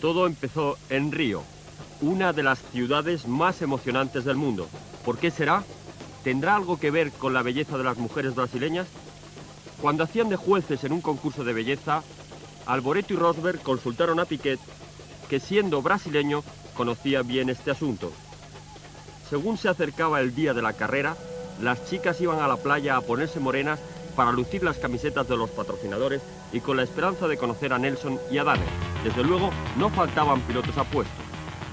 Todo empezó en Río, una de las ciudades más emocionantes del mundo. ¿Por qué será? ¿Tendrá algo que ver con la belleza de las mujeres brasileñas? Cuando hacían de jueces en un concurso de belleza, Alboreto y Rosberg consultaron a Piquet, que siendo brasileño conocía bien este asunto. Según se acercaba el día de la carrera, las chicas iban a la playa a ponerse morenas para lucir las camisetas de los patrocinadores y con la esperanza de conocer a Nelson y a Danner. Desde luego, no faltaban pilotos apuestos.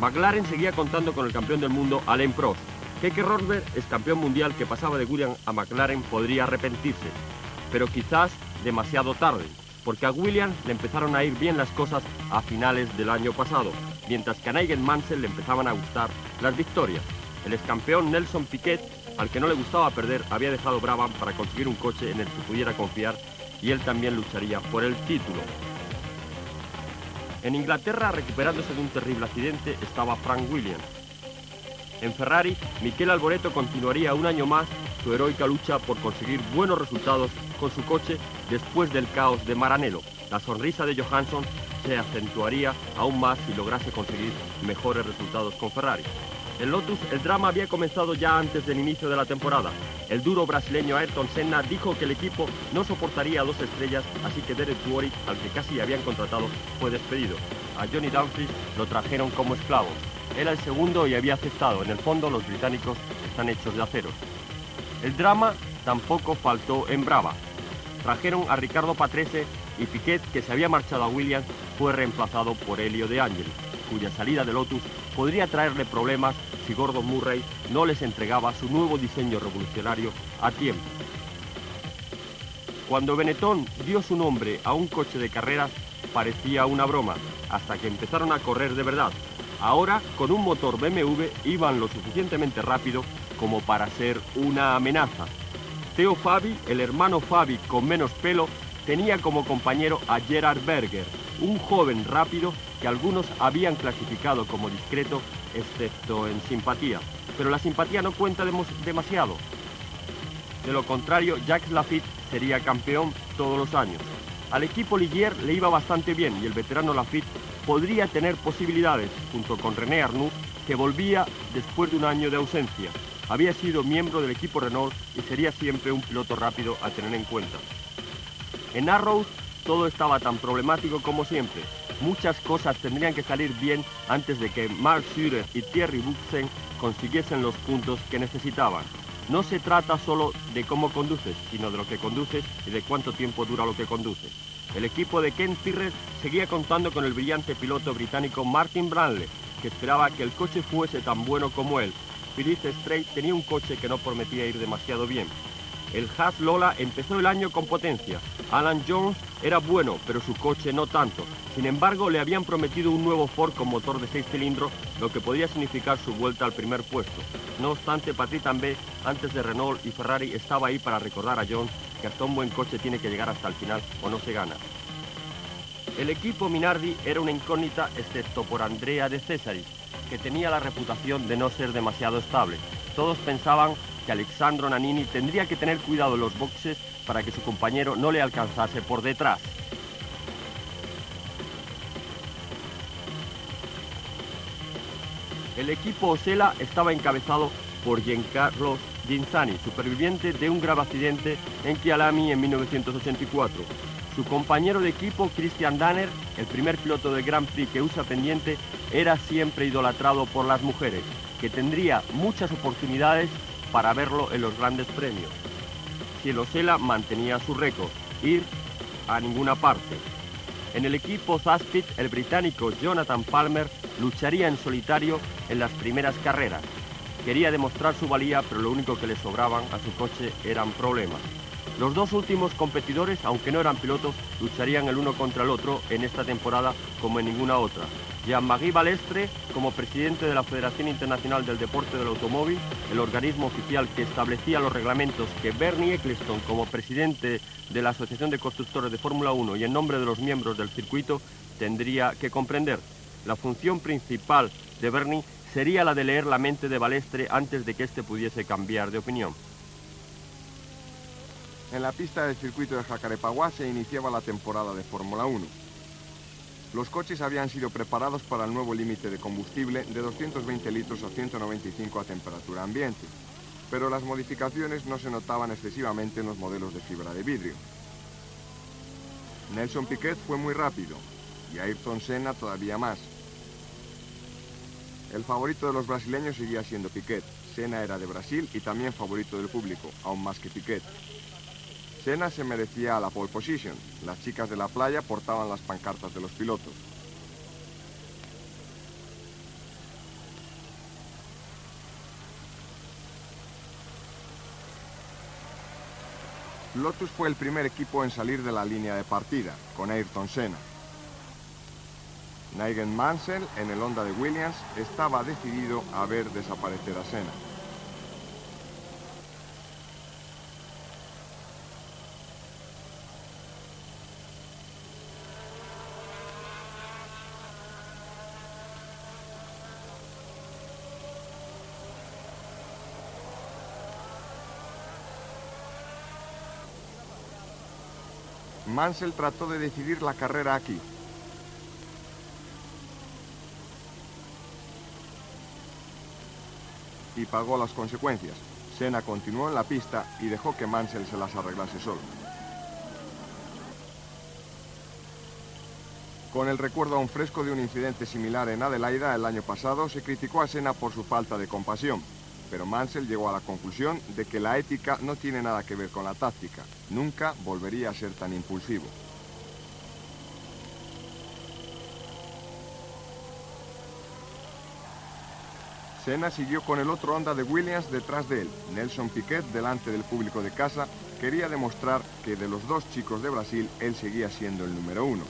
McLaren seguía contando con el campeón del mundo, Alain Prost. Keke Rosberg, ex campeón mundial que pasaba de Williams a McLaren, podría arrepentirse, pero quizás demasiado tarde, porque a Williams le empezaron a ir bien las cosas a finales del año pasado, mientras que a Nigel Mansell le empezaban a gustar las victorias. El ex campeón Nelson Piquet, al que no le gustaba perder, había dejado Brabham para conseguir un coche en el que pudiera confiar y él también lucharía por el título. En Inglaterra, recuperándose de un terrible accidente, estaba Frank Williams. En Ferrari, Michele Alboreto continuaría un año más su heroica lucha por conseguir buenos resultados con su coche después del caos de Maranello. La sonrisa de Johansson se acentuaría aún más si lograse conseguir mejores resultados con Ferrari. En Lotus, el drama había comenzado ya antes del inicio de la temporada. El duro brasileño Ayrton Senna dijo que el equipo no soportaría 2 estrellas, así que Derek Warwick, al que casi habían contratado, fue despedido. A Johnny Dumfries lo trajeron como esclavo. Era el segundo y había aceptado. En el fondo, los británicos están hechos de acero. El drama tampoco faltó en Brabham. Trajeron a Ricardo Patrese y Piquet, que se había marchado a Williams, fue reemplazado por Elio De Angeli, cuya salida de Lotus podría traerle problemas si Gordon Murray no les entregaba su nuevo diseño revolucionario a tiempo. Cuando Benetton dio su nombre a un coche de carreras, parecía una broma, hasta que empezaron a correr de verdad. Ahora, con un motor BMW, iban lo suficientemente rápido como para ser una amenaza. Theo Fabi, el hermano Fabi con menos pelo, tenía como compañero a Gerhard Berger, un joven rápido que algunos habían clasificado como discreto, excepto en simpatía. Pero la simpatía no cuenta demasiado. De lo contrario, Jacques Lafitte sería campeón todos los años. Al equipo Ligier le iba bastante bien y el veterano Lafitte podría tener posibilidades, junto con René Arnoux, que volvía después de un año de ausencia. Había sido miembro del equipo Renault y sería siempre un piloto rápido a tener en cuenta. En Arrows todo estaba tan problemático como siempre. Muchas cosas tendrían que salir bien antes de que Marc Surer y Thierry Boutsen consiguiesen los puntos que necesitaban. No se trata solo de cómo conduces, sino de lo que conduces y de cuánto tiempo dura lo que conduces. El equipo de Ken Tyrrell seguía contando con el brillante piloto británico Martin Brundle, que esperaba que el coche fuese tan bueno como él. Philippe Strait tenía un coche que no prometía ir demasiado bien. El Haas Lola empezó el año con potencia. Alan Jones era bueno, pero su coche no tanto. Sin embargo, le habían prometido un nuevo Ford con motor de 6 cilindros, lo que podía significar su vuelta al primer puesto. No obstante, Patrick Tambay, antes de Renault y Ferrari, estaba ahí para recordar a Jones que hasta un buen coche tiene que llegar hasta el final o no se gana. El equipo Minardi era una incógnita excepto por Andrea De Cesaris, que tenía la reputación de no ser demasiado estable. Todos pensaban que Alessandro Nannini tendría que tener cuidado en los boxes para que su compañero no le alcanzase por detrás. El equipo Osella estaba encabezado por Giancarlo Ghinzani, superviviente de un grave accidente en Kyalami en 1984. Su compañero de equipo, Christian Danner, el primer piloto del Grand Prix que usa pendiente, era siempre idolatrado por las mujeres, que tendría muchas oportunidades para verlo en los grandes premios. Si el Osella mantenía su récord, ir a ninguna parte. En el equipo Zaspit, el británico Jonathan Palmer lucharía en solitario en las primeras carreras. Quería demostrar su valía, pero lo único que le sobraban a su coche eran problemas. Los dos últimos competidores, aunque no eran pilotos, lucharían el uno contra el otro en esta temporada como en ninguna otra. Jean-Marie Balestre, como presidente de la Federación Internacional del Deporte del Automóvil, el organismo oficial que establecía los reglamentos, que Bernie Ecclestone, como presidente de la Asociación de Constructores de Fórmula 1 y en nombre de los miembros del circuito, tendría que comprender. La función principal de Bernie sería la de leer la mente de Balestre antes de que éste pudiese cambiar de opinión. En la pista del circuito de Jacarepaguá se iniciaba la temporada de Fórmula 1. Los coches habían sido preparados para el nuevo límite de combustible de 220 litros a 195 a temperatura ambiente, pero las modificaciones no se notaban excesivamente en los modelos de fibra de vidrio. Nelson Piquet fue muy rápido y Ayrton Senna todavía más. El favorito de los brasileños seguía siendo Piquet. Senna era de Brasil y también favorito del público, aún más que Piquet. Senna se merecía la pole position. Las chicas de la playa portaban las pancartas de los pilotos. Lotus fue el primer equipo en salir de la línea de partida, con Ayrton Senna. Nigel Mansell, en el Honda de Williams, estaba decidido a ver desaparecer a Senna. Mansell trató de decidir la carrera aquí. Y pagó las consecuencias. Senna continuó en la pista y dejó que Mansell se las arreglase solo. Con el recuerdo aún fresco de un incidente similar en Adelaida el año pasado, se criticó a Senna por su falta de compasión. Pero Mansell llegó a la conclusión de que la ética no tiene nada que ver con la táctica. Nunca volvería a ser tan impulsivo. Senna siguió con el otro Honda de Williams detrás de él. Nelson Piquet, delante del público de casa, quería demostrar que de los dos chicos de Brasil, él seguía siendo el número uno.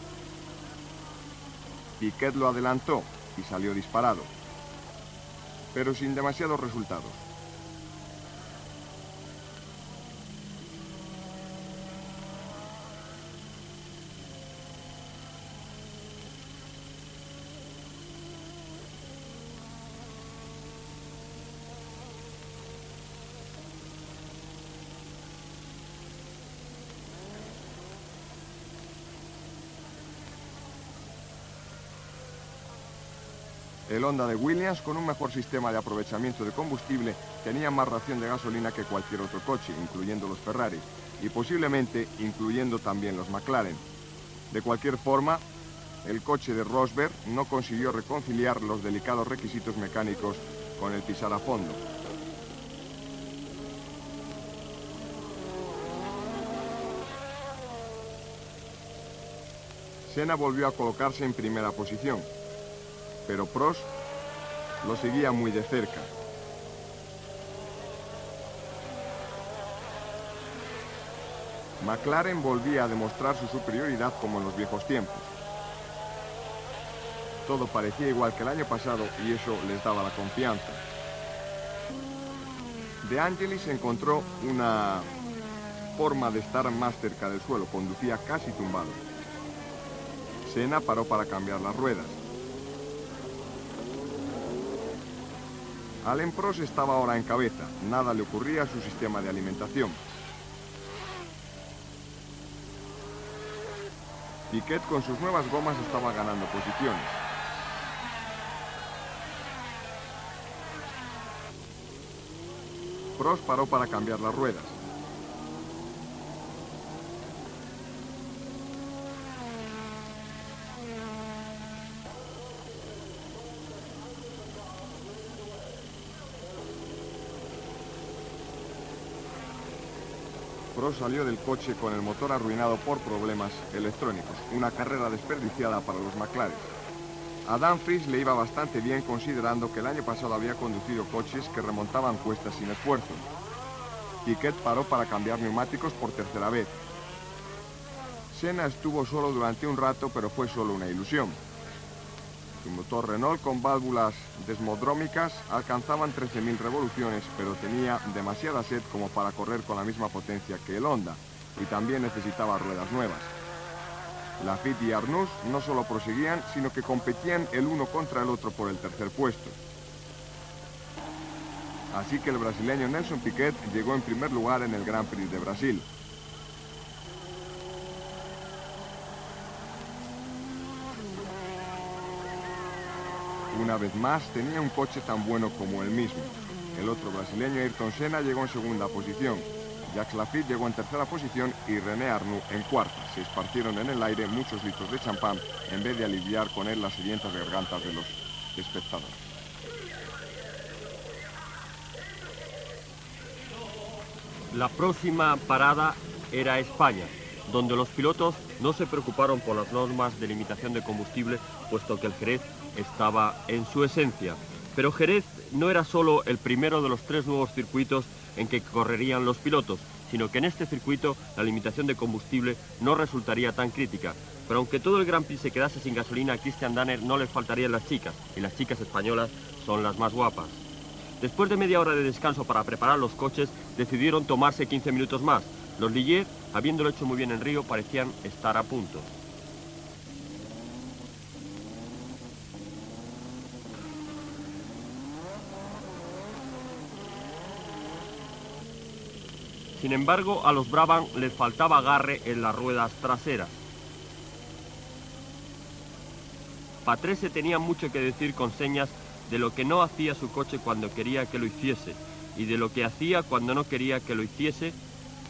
Piquet lo adelantó y salió disparado, pero sin demasiados resultados. El Honda de Williams, con un mejor sistema de aprovechamiento de combustible, tenía más ración de gasolina que cualquier otro coche, incluyendo los Ferrari, y posiblemente incluyendo también los McLaren. De cualquier forma, el coche de Rosberg no consiguió reconciliar los delicados requisitos mecánicos con el pisar a fondo. Senna volvió a colocarse en primera posición, pero Prost lo seguía muy de cerca. McLaren volvía a demostrar su superioridad como en los viejos tiempos. Todo parecía igual que el año pasado y eso les daba la confianza. De Angelis encontró una forma de estar más cerca del suelo, conducía casi tumbado. Senna paró para cambiar las ruedas. Alain Prost estaba ahora en cabeza, nada le ocurría a su sistema de alimentación. Piquet con sus nuevas gomas estaba ganando posiciones. Prost paró para cambiar las ruedas. Prost salió del coche con el motor arruinado por problemas electrónicos, una carrera desperdiciada para los McLaren. A Dan Fries le iba bastante bien considerando que el año pasado había conducido coches que remontaban cuestas sin esfuerzo. Piquet paró para cambiar neumáticos por tercera vez. Senna estuvo solo durante un rato, pero fue solo una ilusión. Su motor Renault con válvulas desmodrómicas alcanzaban 13.000 revoluciones, pero tenía demasiada sed como para correr con la misma potencia que el Honda, y también necesitaba ruedas nuevas. Laffite y Arnoux no solo proseguían, sino que competían el uno contra el otro por el tercer puesto. Así que el brasileño Nelson Piquet llegó en primer lugar en el Grand Prix de Brasil. Una vez más tenía un coche tan bueno como él mismo. El otro brasileño, Ayrton Senna, llegó en segunda posición. Jacques Laffite llegó en tercera posición y René Arnoux en cuarta. Se esparcieron en el aire muchos litros de champán en vez de aliviar con él las sedientas gargantas de los espectadores. La próxima parada era España, donde los pilotos no se preocuparon por las normas de limitación de combustible, puesto que el Jerez estaba en su esencia. Pero Jerez no era solo el primero de los 3 nuevos circuitos en que correrían los pilotos, sino que en este circuito la limitación de combustible no resultaría tan crítica. Pero aunque todo el Grand Prix se quedase sin gasolina, a Christian Danner no le faltarían las chicas, y las chicas españolas son las más guapas. Después de media hora de descanso para preparar los coches, decidieron tomarse 15 minutos más. Los Ligier, habiéndolo hecho muy bien en Río, parecían estar a punto. Sin embargo, a los Brabham les faltaba agarre en las ruedas traseras. Patrese tenía mucho que decir con señas de lo que no hacía su coche cuando quería que lo hiciese, y de lo que hacía cuando no quería que lo hiciese,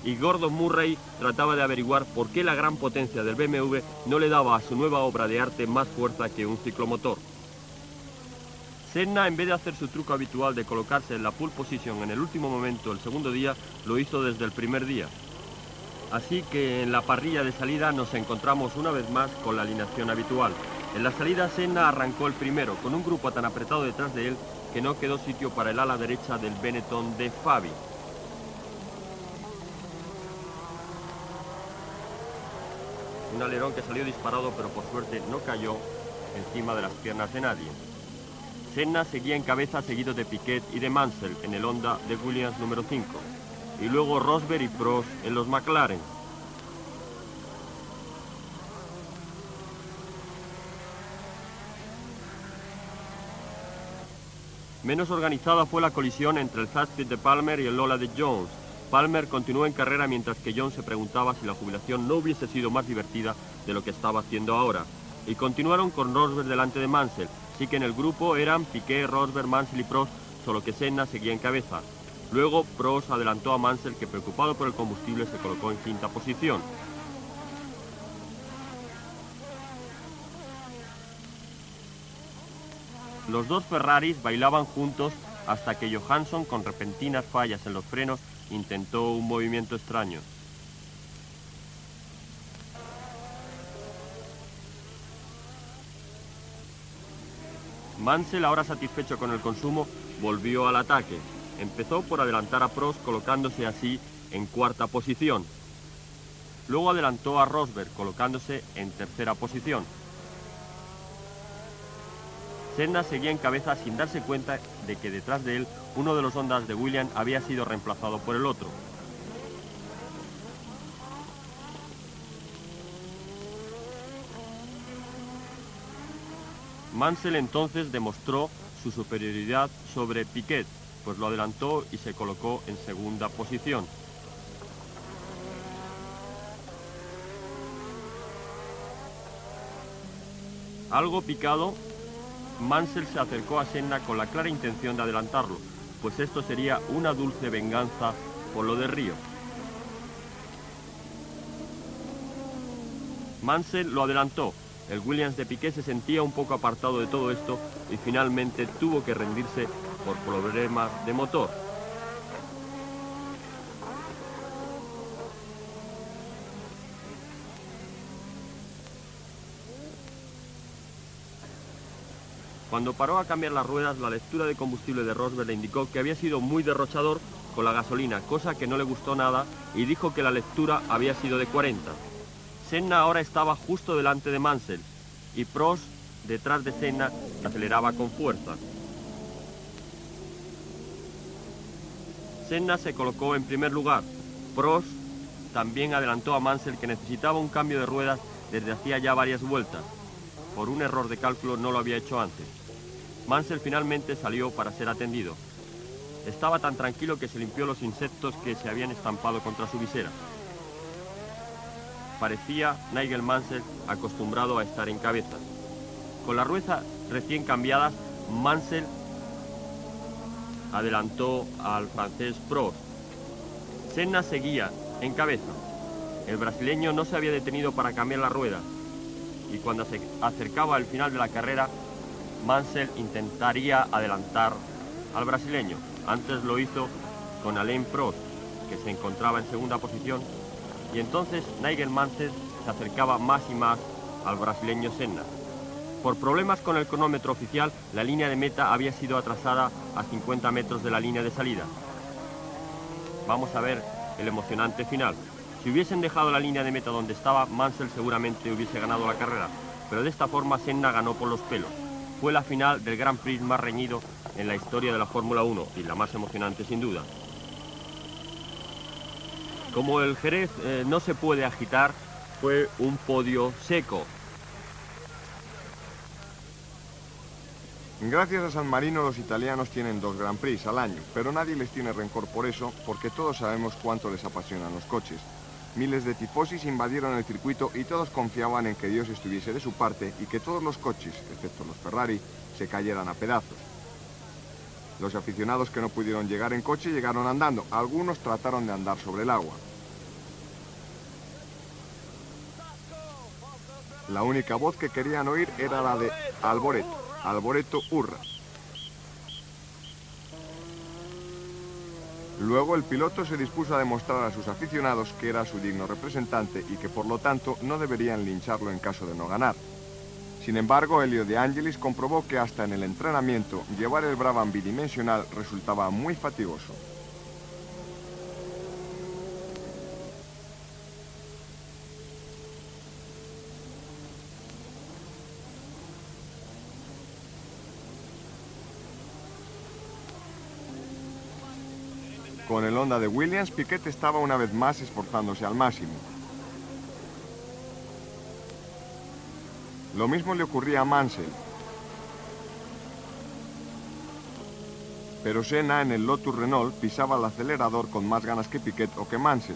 y Gordon Murray trataba de averiguar por qué la gran potencia del BMW no le daba a su nueva obra de arte más fuerza que un ciclomotor. Senna, en vez de hacer su truco habitual de colocarse en la pole position en el último momento el segundo día, lo hizo desde el primer día. Así que en la parrilla de salida nos encontramos una vez más con la alineación habitual. En la salida Senna arrancó el primero, con un grupo tan apretado detrás de él que no quedó sitio para el ala derecha del Benetton de Fabi. Un alerón que salió disparado, pero por suerte no cayó encima de las piernas de nadie. Senna seguía en cabeza, seguido de Piquet y de Mansell en el Honda de Williams número 5. Y luego Rosberg y Prost en los McLaren. Menos organizada fue la colisión entre el Zastrit de Palmer y el Lola de Jones. Palmer continuó en carrera mientras que Jones se preguntaba si la jubilación no hubiese sido más divertida de lo que estaba haciendo ahora. Y continuaron con Rosberg delante de Mansell. Así que en el grupo eran Piquet, Rosberg, Mansell y Prost, solo que Senna seguía en cabeza. Luego Prost adelantó a Mansell, que preocupado por el combustible se colocó en quinta posición. Los dos Ferraris bailaban juntos hasta que Johansson, con repentinas fallas en los frenos, intentó un movimiento extraño. Mansell, ahora satisfecho con el consumo, volvió al ataque. Empezó por adelantar a Prost, colocándose así en cuarta posición. Luego adelantó a Rosberg, colocándose en tercera posición. Senna seguía en cabeza sin darse cuenta de que detrás de él uno de los Hondas de Williams había sido reemplazado por el otro. Mansell entonces demostró su superioridad sobre Piquet, pues lo adelantó y se colocó en segunda posición. Algo picado, Mansell se acercó a Senna con la clara intención de adelantarlo, pues esto sería una dulce venganza por lo de Río. Mansell lo adelantó. El Williams de Piquet se sentía un poco apartado de todo esto y finalmente tuvo que rendirse por problemas de motor. Cuando paró a cambiar las ruedas, la lectura de combustible de Rosberg le indicó que había sido muy derrochador con la gasolina, cosa que no le gustó nada, y dijo que la lectura había sido de 40. Senna ahora estaba justo delante de Mansell, y Prost, detrás de Senna, aceleraba con fuerza. Senna se colocó en primer lugar. Prost también adelantó a Mansell, que necesitaba un cambio de ruedas desde hacía ya varias vueltas. Por un error de cálculo no lo había hecho antes. Mansell finalmente salió para ser atendido. Estaba tan tranquilo que se limpió los insectos que se habían estampado contra su visera. Parecía Nigel Mansell acostumbrado a estar en cabeza. Con las ruedas recién cambiadas, Mansell adelantó al francés Prost. Senna seguía en cabeza. El brasileño no se había detenido para cambiar la rueda y cuando se acercaba al final de la carrera, Mansell intentaría adelantar al brasileño. Antes lo hizo con Alain Prost, que se encontraba en segunda posición, y entonces Nigel Mansell se acercaba más y más al brasileño Senna. Por problemas con el cronómetro oficial, la línea de meta había sido atrasada a 50 metros de la línea de salida. Vamos a ver el emocionante final. Si hubiesen dejado la línea de meta donde estaba, Mansell seguramente hubiese ganado la carrera, pero de esta forma Senna ganó por los pelos. Fue la final del Grand Prix más reñido en la historia de la Fórmula 1 y la más emocionante sin duda. Como el Jerez no se puede agitar, fue un podio seco. Gracias a San Marino los italianos tienen 2 Grand Prix al año, pero nadie les tiene rencor por eso, porque todos sabemos cuánto les apasionan los coches. Miles de tifosis invadieron el circuito y todos confiaban en que Dios estuviese de su parte y que todos los coches, excepto los Ferrari, se cayeran a pedazos. Los aficionados que no pudieron llegar en coche llegaron andando, algunos trataron de andar sobre el agua. La única voz que querían oír era la de Alboreto. Alboreto, hurra. Luego el piloto se dispuso a demostrar a sus aficionados que era su digno representante y que por lo tanto no deberían lincharlo en caso de no ganar. Sin embargo, Elio De Angelis comprobó que hasta en el entrenamiento llevar el Brabham bidimensional resultaba muy fatigoso. Con el Honda de Williams, Piquet estaba una vez más esforzándose al máximo. Lo mismo le ocurría a Mansell. Pero Senna en el Lotus Renault pisaba el acelerador con más ganas que Piquet o que Mansell.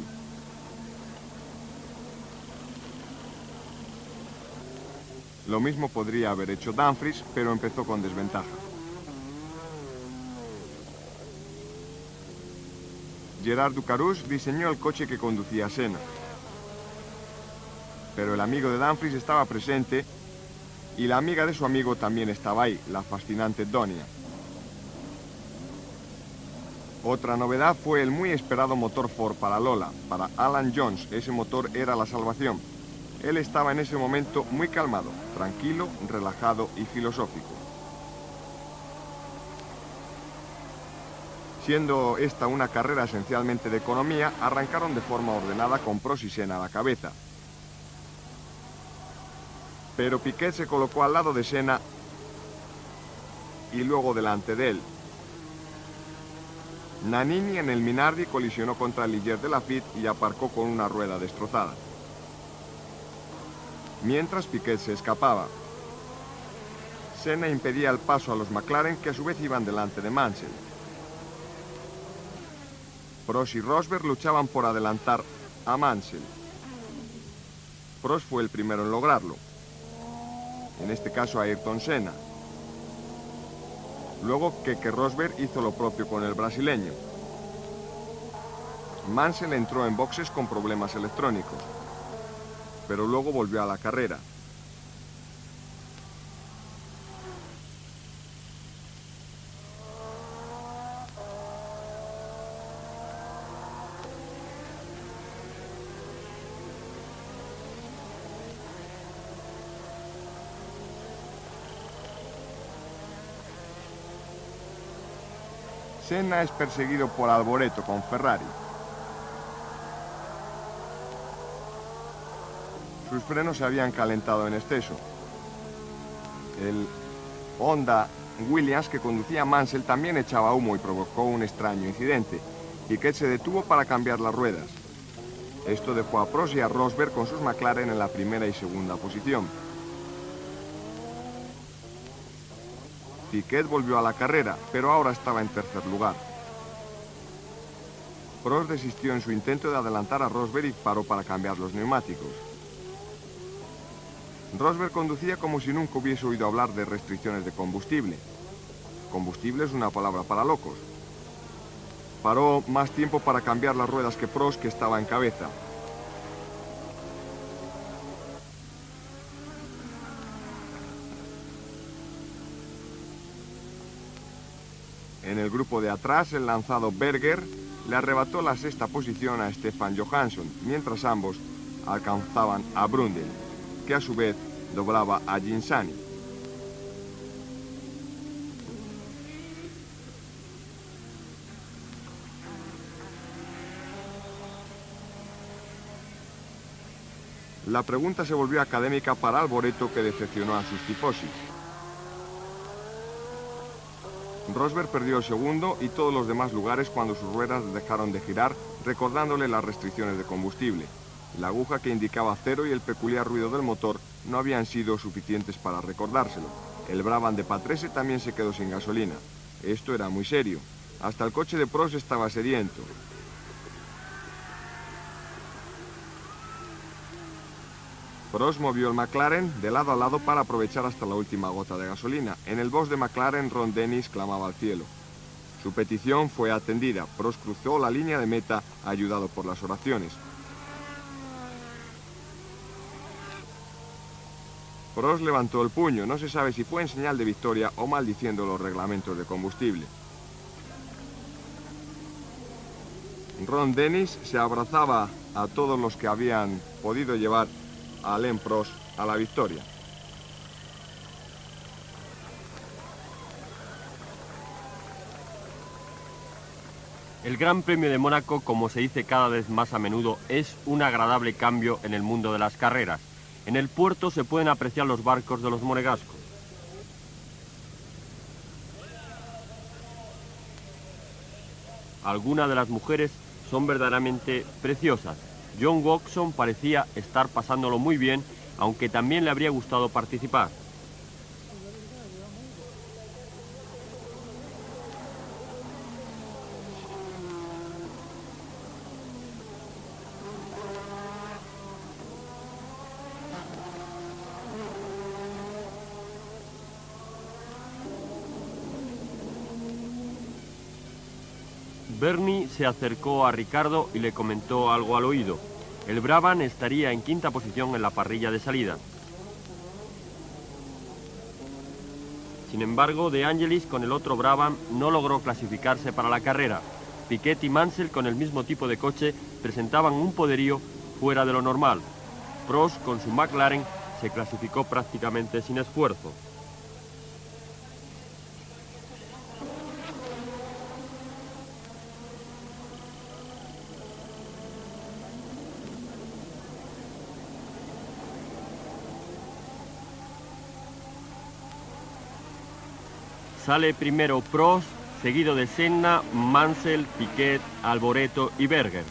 Lo mismo podría haber hecho Dumfries, pero empezó con desventaja. Gerard Ducarus diseñó el coche que conducía a Senna. Pero el amigo de Dumfries estaba presente y la amiga de su amigo también estaba ahí, la fascinante Donia. Otra novedad fue el muy esperado motor Ford para Lola. Para Alan Jones ese motor era la salvación. Él estaba en ese momento muy calmado, tranquilo, relajado y filosófico. Siendo esta una carrera esencialmente de economía, arrancaron de forma ordenada con Prost y Senna a la cabeza. Pero Piquet se colocó al lado de Senna y luego delante de él. Nannini en el Minardi colisionó contra Ligier de Lafitte y aparcó con una rueda destrozada. Mientras Piquet se escapaba. Senna impedía el paso a los McLaren, que a su vez iban delante de Mansell. Prost y Rosberg luchaban por adelantar a Mansell. Prost fue el primero en lograrlo, en este caso a Ayrton Senna. Luego Keke Rosberg hizo lo propio con el brasileño. Mansell entró en boxes con problemas electrónicos, pero luego volvió a la carrera. Senna es perseguido por Alboreto con Ferrari. Sus frenos se habían calentado en exceso. El Honda Williams que conducía Mansell también echaba humo y provocó un extraño incidente. Piquet se detuvo para cambiar las ruedas. Esto dejó a Prost y a Rosberg con sus McLaren en la primera y segunda posición. Piquet volvió a la carrera, pero ahora estaba en tercer lugar. Prost desistió en su intento de adelantar a Rosberg y paró para cambiar los neumáticos. Rosberg conducía como si nunca hubiese oído hablar de restricciones de combustible. combustible es una palabra para locos. Paró más tiempo para cambiar las ruedas que Prost, que estaba en cabeza. En el grupo de atrás, el lanzado Berger le arrebató la sexta posición a Stefan Johansson, mientras ambos alcanzaban a Brundle, que a su vez doblaba a Ghinzani. La pregunta se volvió académica para Alboreto, que decepcionó a sus tifosis. Rosberg perdió el segundo y todos los demás lugares cuando sus ruedas dejaron de girar, recordándole las restricciones de combustible. La aguja que indicaba cero y el peculiar ruido del motor no habían sido suficientes para recordárselo. El Brabham de Patrese también se quedó sin gasolina. Esto era muy serio. Hasta el coche de Prost estaba sediento. Prost movió el McLaren de lado a lado para aprovechar hasta la última gota de gasolina. En el box de McLaren, Ron Dennis clamaba al cielo. Su petición fue atendida. Prost cruzó la línea de meta, ayudado por las oraciones. Prost levantó el puño. No se sabe si fue en señal de victoria o maldiciendo los reglamentos de combustible. Ron Dennis se abrazaba a todos los que habían podido llevar a Alain Prost a la victoria. El Gran Premio de Mónaco, como se dice cada vez más a menudo, es un agradable cambio en el mundo de las carreras. En el puerto se pueden apreciar los barcos de los monegascos. Algunas de las mujeres son verdaderamente preciosas. John Watson parecía estar pasándolo muy bien, aunque también le habría gustado participar. Bernie se acercó a Ricardo y le comentó algo al oído. El Brabham estaría en quinta posición en la parrilla de salida. Sin embargo, De Angelis con el otro Brabham no logró clasificarse para la carrera. Piquet y Mansell con el mismo tipo de coche presentaban un poderío fuera de lo normal. Prost con su McLaren se clasificó prácticamente sin esfuerzo. Sale primero Prost, seguido de Senna, Mansell, Piquet, Alboreto y Berger.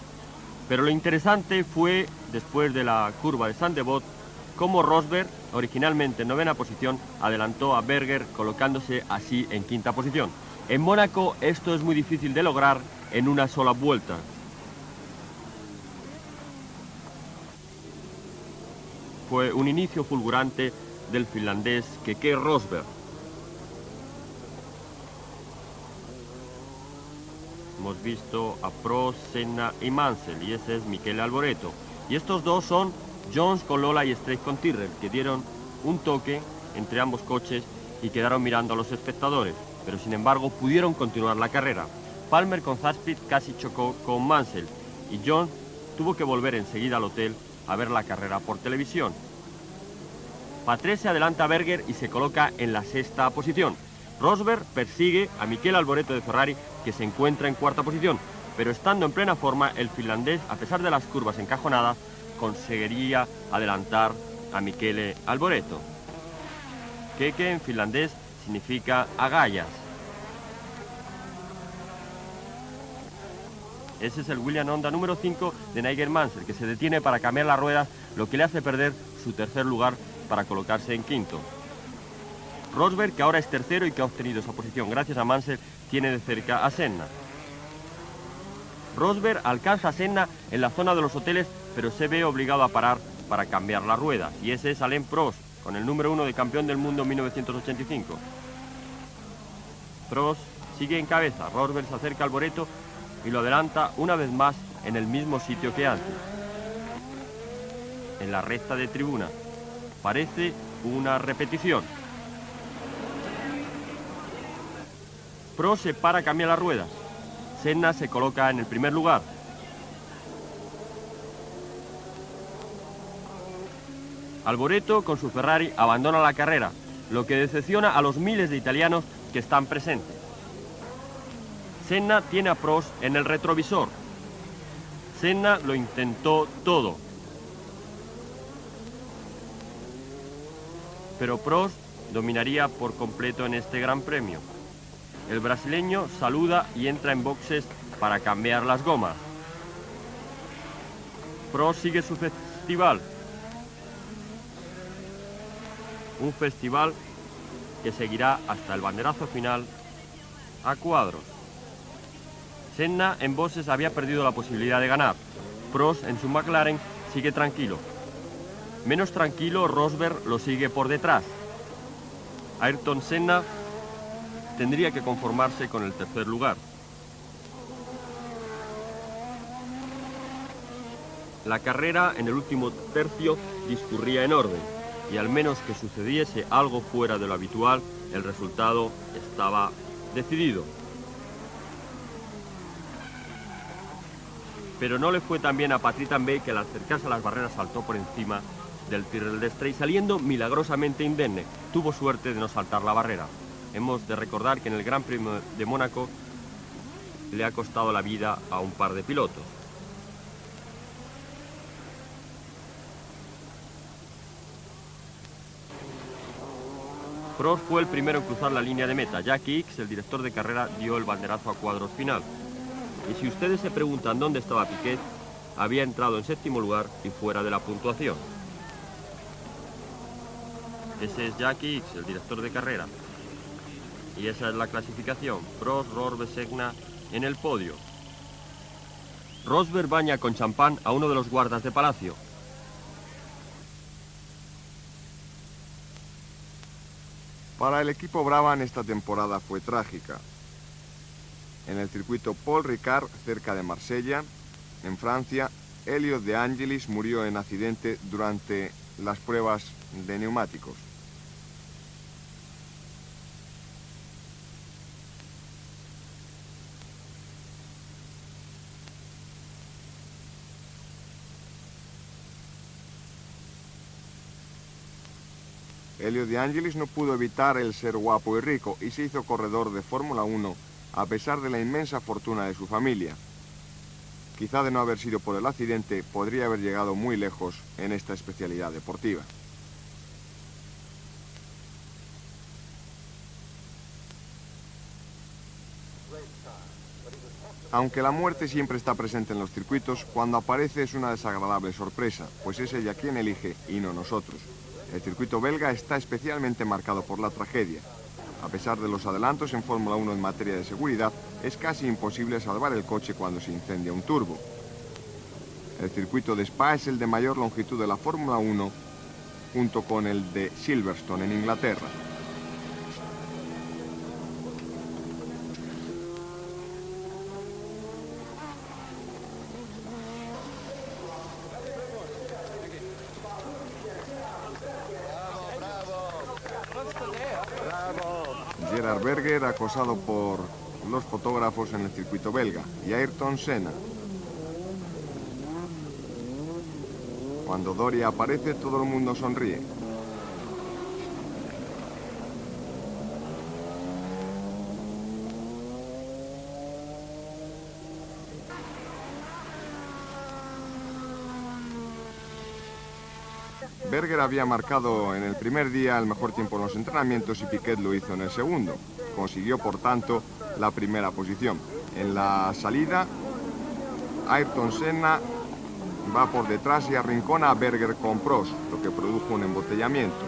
Pero lo interesante fue, después de la curva de Sainte-Devote, cómo Rosberg, originalmente en novena posición, adelantó a Berger, colocándose así en quinta posición. En Mónaco esto es muy difícil de lograr en una sola vuelta. Fue un inicio fulgurante del finlandés Keke Rosberg. Hemos visto a Prost, Senna y Mansell, y ese es Michele Alboreto. Y estos dos son Jones con Lola y Strait con Tyrrell, que dieron un toque entre ambos coches y quedaron mirando a los espectadores, pero sin embargo pudieron continuar la carrera. Palmer con Zasprit casi chocó con Mansell, y Jones tuvo que volver enseguida al hotel a ver la carrera por televisión. Patrese adelanta a Berger y se coloca en la sexta posición. Rosberg persigue a Michele Alboreto de Ferrari, que se encuentra en cuarta posición, pero estando en plena forma, el finlandés, a pesar de las curvas encajonadas, conseguiría adelantar a Michele Alboreto. Keke en finlandés significa agallas. Ese es el Williams Honda número 5 de Nigel Mansell, que se detiene para cambiar las ruedas, lo que le hace perder su tercer lugar para colocarse en quinto. Rosberg, que ahora es tercero y que ha obtenido esa posición gracias a Mansell, tiene de cerca a Senna. Rosberg alcanza a Senna en la zona de los hoteles, pero se ve obligado a parar para cambiar la rueda. Y ese es Alain Prost, con el número 1 de campeón del mundo en 1985. Prost sigue en cabeza, Rosberg se acerca al Boretto y lo adelanta una vez más en el mismo sitio que antes, en la recta de tribuna. Parece una repetición. Prost se para a cambiar las ruedas. Senna se coloca en el primer lugar. Alboreto con su Ferrari abandona la carrera, lo que decepciona a los miles de italianos que están presentes. Senna tiene a Prost en el retrovisor. Senna lo intentó todo. Pero Prost dominaría por completo en este Gran Premio. El brasileño saluda y entra en boxes para cambiar las gomas. Prost sigue su festival. Un festival que seguirá hasta el banderazo final a cuadros. Senna en boxes había perdido la posibilidad de ganar. Prost en su McLaren sigue tranquilo. Menos tranquilo, Rosberg lo sigue por detrás. Ayrton Senna tendría que conformarse con el tercer lugar. La carrera en el último tercio discurría en orden, y al menos que sucediese algo fuera de lo habitual, el resultado estaba decidido. Pero no le fue tan bien a Patrick Tambay, que al acercarse a las barreras saltó por encima del Tyrrell de Strait, saliendo milagrosamente indemne. Tuvo suerte de no saltar la barrera. Hemos de recordar que en el Gran Premio de Mónaco le ha costado la vida a un par de pilotos. Prost fue el primero en cruzar la línea de meta. Jackie Ickx, el director de carrera, dio el banderazo a cuadros final. Y si ustedes se preguntan dónde estaba Piquet, había entrado en séptimo lugar y fuera de la puntuación. Ese es Jackie Ickx, el director de carrera. Y esa es la clasificación. Prost, Rosberg, Senna en el podio. Rosberg baña con champán a uno de los guardas de palacio. Para el equipo Brabham esta temporada fue trágica. En el circuito Paul Ricard, cerca de Marsella, en Francia, Elliot De Angelis murió en accidente durante las pruebas de neumáticos. Elliot De Angelis no pudo evitar el ser guapo y rico y se hizo corredor de Fórmula 1 a pesar de la inmensa fortuna de su familia. Quizá de no haber sido por el accidente, podría haber llegado muy lejos en esta especialidad deportiva. Aunque la muerte siempre está presente en los circuitos, cuando aparece es una desagradable sorpresa, pues es ella quien elige y no nosotros. El circuito belga está especialmente marcado por la tragedia. A pesar de los adelantos en Fórmula 1 en materia de seguridad, es casi imposible salvar el coche cuando se incendia un turbo. El circuito de Spa es el de mayor longitud de la Fórmula 1, junto con el de Silverstone en Inglaterra. Gerhard Berger acosado por los fotógrafos en el circuito belga y Ayrton Senna. Cuando Doria aparece, todo el mundo sonríe. Berger había marcado en el primer día el mejor tiempo en los entrenamientos y Piquet lo hizo en el segundo. Consiguió, por tanto, la primera posición. En la salida, Ayrton Senna va por detrás y arrincona a Berger con Prost, lo que produjo un embotellamiento.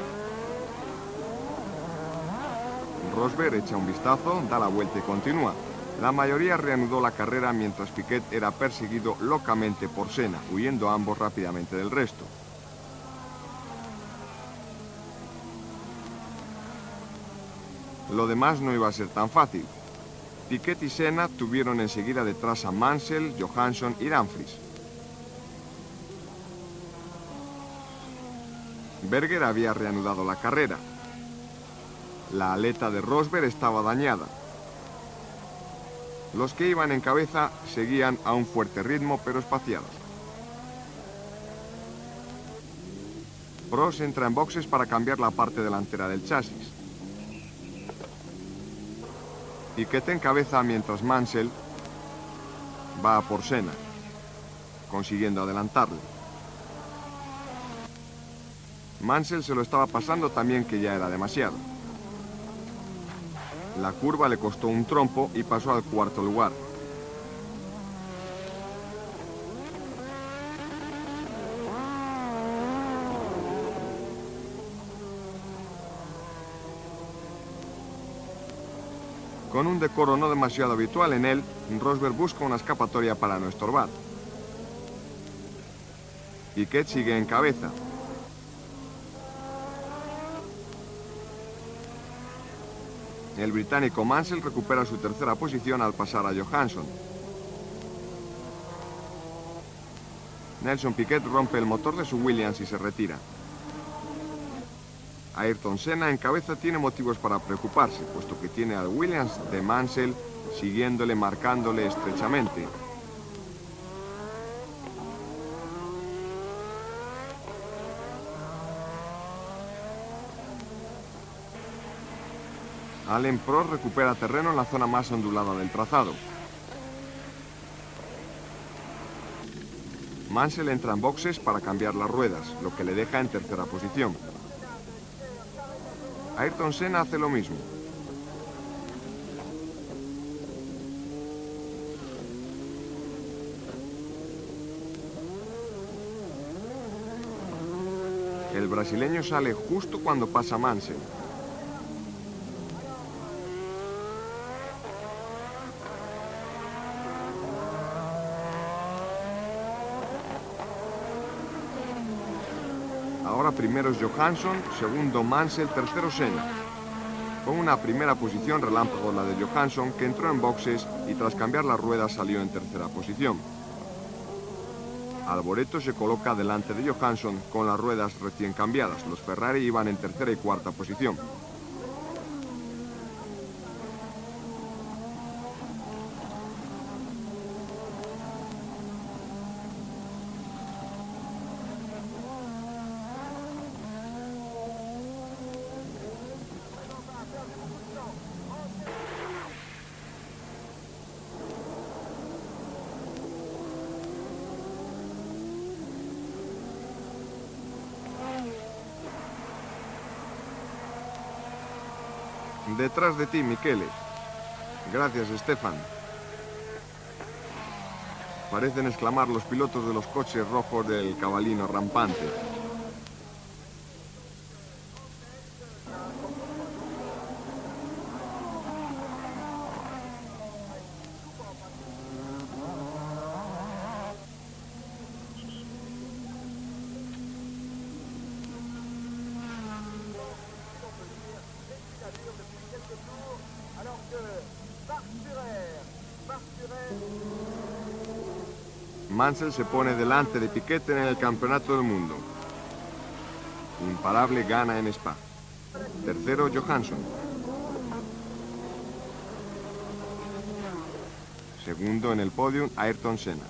Rosberg echa un vistazo, da la vuelta y continúa. La mayoría reanudó la carrera mientras Piquet era perseguido locamente por Senna, huyendo ambos rápidamente del resto. Lo demás no iba a ser tan fácil. Piquet y Senna tuvieron enseguida detrás a Mansell, Johansson y Dumfries. Berger había reanudado la carrera. La aleta de Rosberg estaba dañada. Los que iban en cabeza seguían a un fuerte ritmo pero espaciados. Prost entra en boxes para cambiar la parte delantera del chasis. Piquet encabeza mientras Mansell va a por Senna, consiguiendo adelantarle. Mansell se lo estaba pasando también, que ya era demasiado. La curva le costó un trompo y pasó al cuarto lugar. Con un decoro no demasiado habitual en él, Rosberg busca una escapatoria para no estorbar. Piquet sigue en cabeza. El británico Mansell recupera su tercera posición al pasar a Johansson. Nelson Piquet rompe el motor de su Williams y se retira. Ayrton Senna en cabeza tiene motivos para preocuparse, puesto que tiene al Williams de Mansell siguiéndole, marcándole estrechamente. Alain Prost recupera terreno en la zona más ondulada del trazado. Mansell entra en boxes para cambiar las ruedas, lo que le deja en tercera posición. Ayrton Senna hace lo mismo. El brasileño sale justo cuando pasa Mansell. Ahora primero es Johansson, segundo Mansell, tercero Senna. Con una primera posición relámpago la de Johansson, que entró en boxes y tras cambiar las ruedas salió en tercera posición. Alboreto se coloca delante de Johansson con las ruedas recién cambiadas. Los Ferrari iban en tercera y cuarta posición. Detrás de ti, Michele. Gracias, Stefan. Parecen exclamar los pilotos de los coches rojos del cabalino rampante. Mansell se pone delante de Piquet en el campeonato del mundo. Imparable gana en Spa. Tercero, Johansson. Segundo en el podio, Ayrton Senna.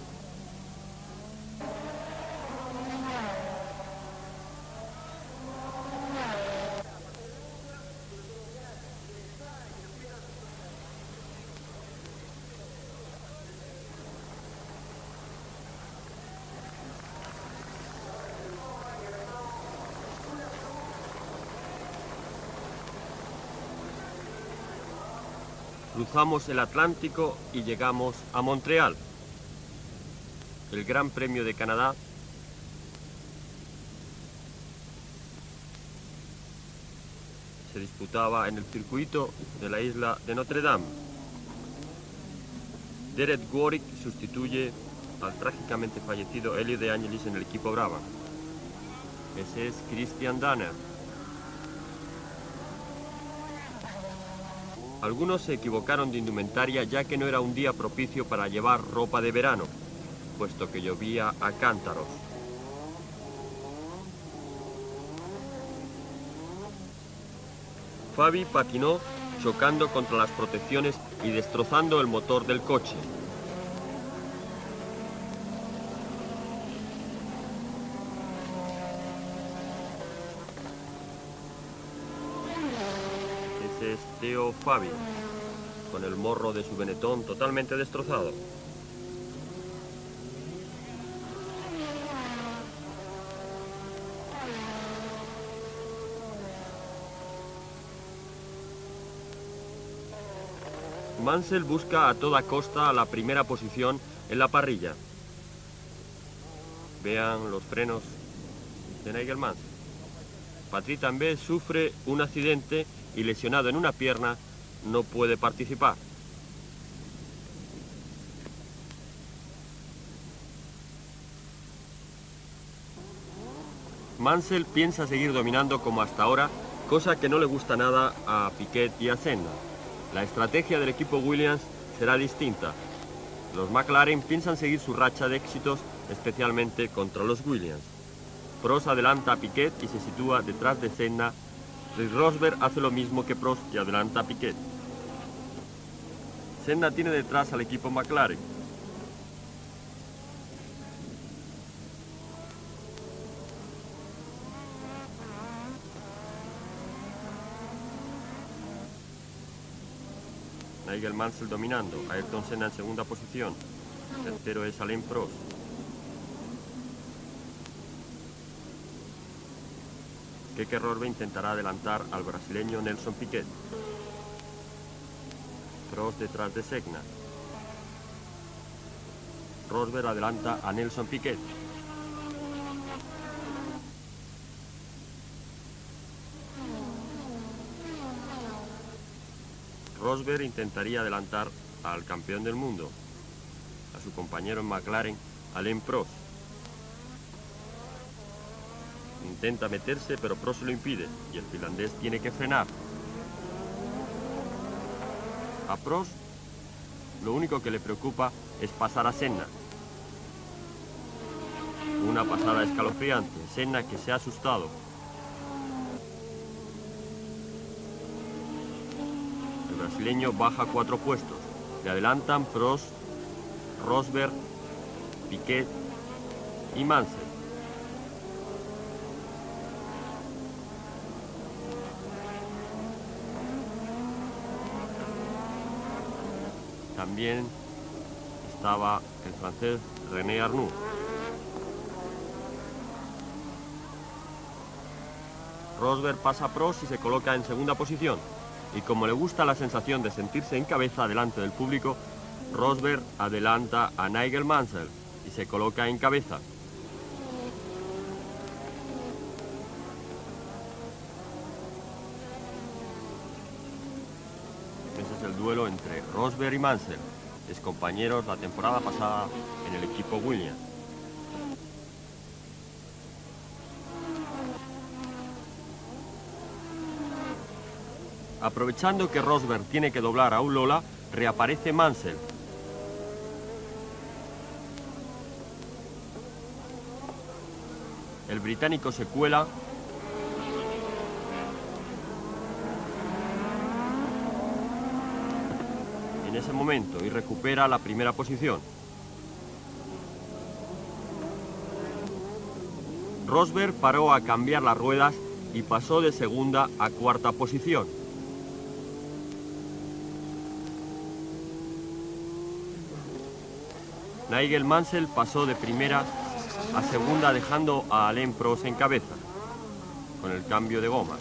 Cruzamos el Atlántico y llegamos a Montreal. El Gran Premio de Canadá se disputaba en el circuito de la isla de Notre Dame. Derek Warwick sustituye al trágicamente fallecido Elio De Angelis en el equipo Brabham. Ese es Christian Danner. Algunos se equivocaron de indumentaria ya que no era un día propicio para llevar ropa de verano, puesto que llovía a cántaros. Fabi patinó chocando contra las protecciones y destrozando el motor del coche. Ese es Theo Fabi, con el morro de su Benetton totalmente destrozado. Mansell busca a toda costa la primera posición en la parrilla. Vean los frenos de Nigel Mansell. Patrick Tambay sufre un accidente y, lesionado en una pierna, no puede participar. Mansell piensa seguir dominando como hasta ahora, cosa que no le gusta nada a Piquet y a Senna. La estrategia del equipo Williams será distinta. Los McLaren piensan seguir su racha de éxitos, especialmente contra los Williams. Prost adelanta a Piquet y se sitúa detrás de Senna. Rick Rosberg hace lo mismo que Prost y adelanta a Piquet. Senna tiene detrás al equipo McLaren. Nigel Mansell dominando, Ayrton Senna en segunda posición, tercero es Alain Prost. Keke Rosberg intentará adelantar al brasileño Nelson Piquet. Prost detrás de Senna. Rosberg adelanta a Nelson Piquet. Rosberg intentaría adelantar al campeón del mundo, a su compañero en McLaren, Alain Prost. Intenta meterse, pero Prost lo impide y el finlandés tiene que frenar. A Prost lo único que le preocupa es pasar a Senna. Una pasada escalofriante, Senna que se ha asustado. El brasileño baja 4 puestos. Le adelantan Prost, Rosberg, Piquet y Mansell. También estaba el francés René Arnoux. Rosberg pasa a Prost y se coloca en segunda posición. Y como le gusta la sensación de sentirse en cabeza delante del público, Rosberg adelanta a Nigel Mansell y se coloca en cabeza. Ese es el duelo entre Rosberg y Mansell, ex compañeros la temporada pasada en el equipo Williams. Aprovechando que Rosberg tiene que doblar a un Lola, reaparece Mansell. El británico se cuela. En ese momento y recupera la primera posición. Rosberg paró a cambiar las ruedas y pasó de segunda a cuarta posición. Nigel Mansell pasó de primera a segunda dejando a Alain Prost en cabeza, con el cambio de gomas.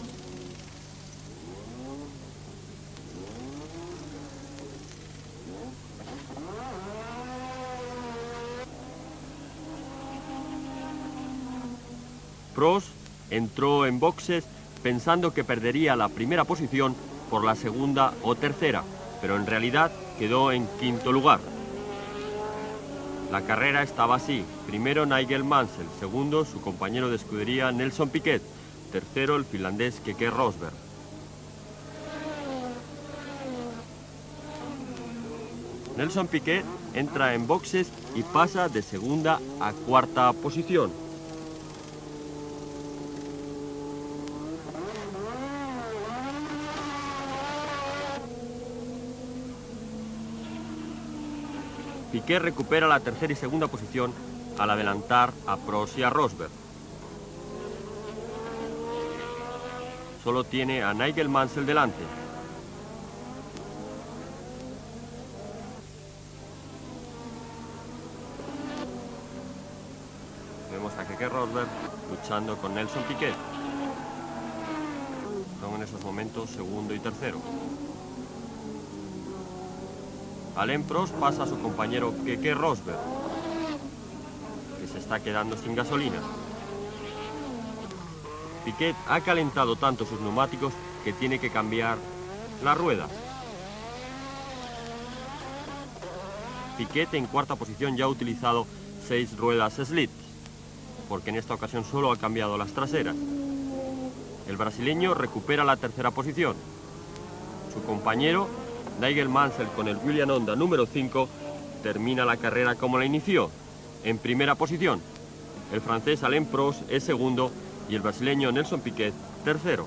Prost entró en boxes pensando que perdería la primera posición por la segunda o tercera, pero en realidad quedó en quinto lugar. La carrera estaba así: primero Nigel Mansell, segundo su compañero de escudería Nelson Piquet, tercero el finlandés Keke Rosberg. Nelson Piquet entra en boxes y pasa de segunda a cuarta posición. Piquet recupera la tercera y segunda posición al adelantar a Prost y a Rosberg. Solo tiene a Nigel Mansell delante. Vemos a Keke Rosberg luchando con Nelson Piquet. Son en esos momentos segundo y tercero. Alain Prost pasa a su compañero Keke Rosberg, que se está quedando sin gasolina. Piquet ha calentado tanto sus neumáticos que tiene que cambiar las ruedas. Piquet en cuarta posición ya ha utilizado 6 ruedas slick, porque en esta ocasión solo ha cambiado las traseras. El brasileño recupera la tercera posición. Su compañero Nigel Mansell con el Williams Honda número 5 termina la carrera como la inició, en primera posición. El francés Alain Prost es segundo y el brasileño Nelson Piquet tercero.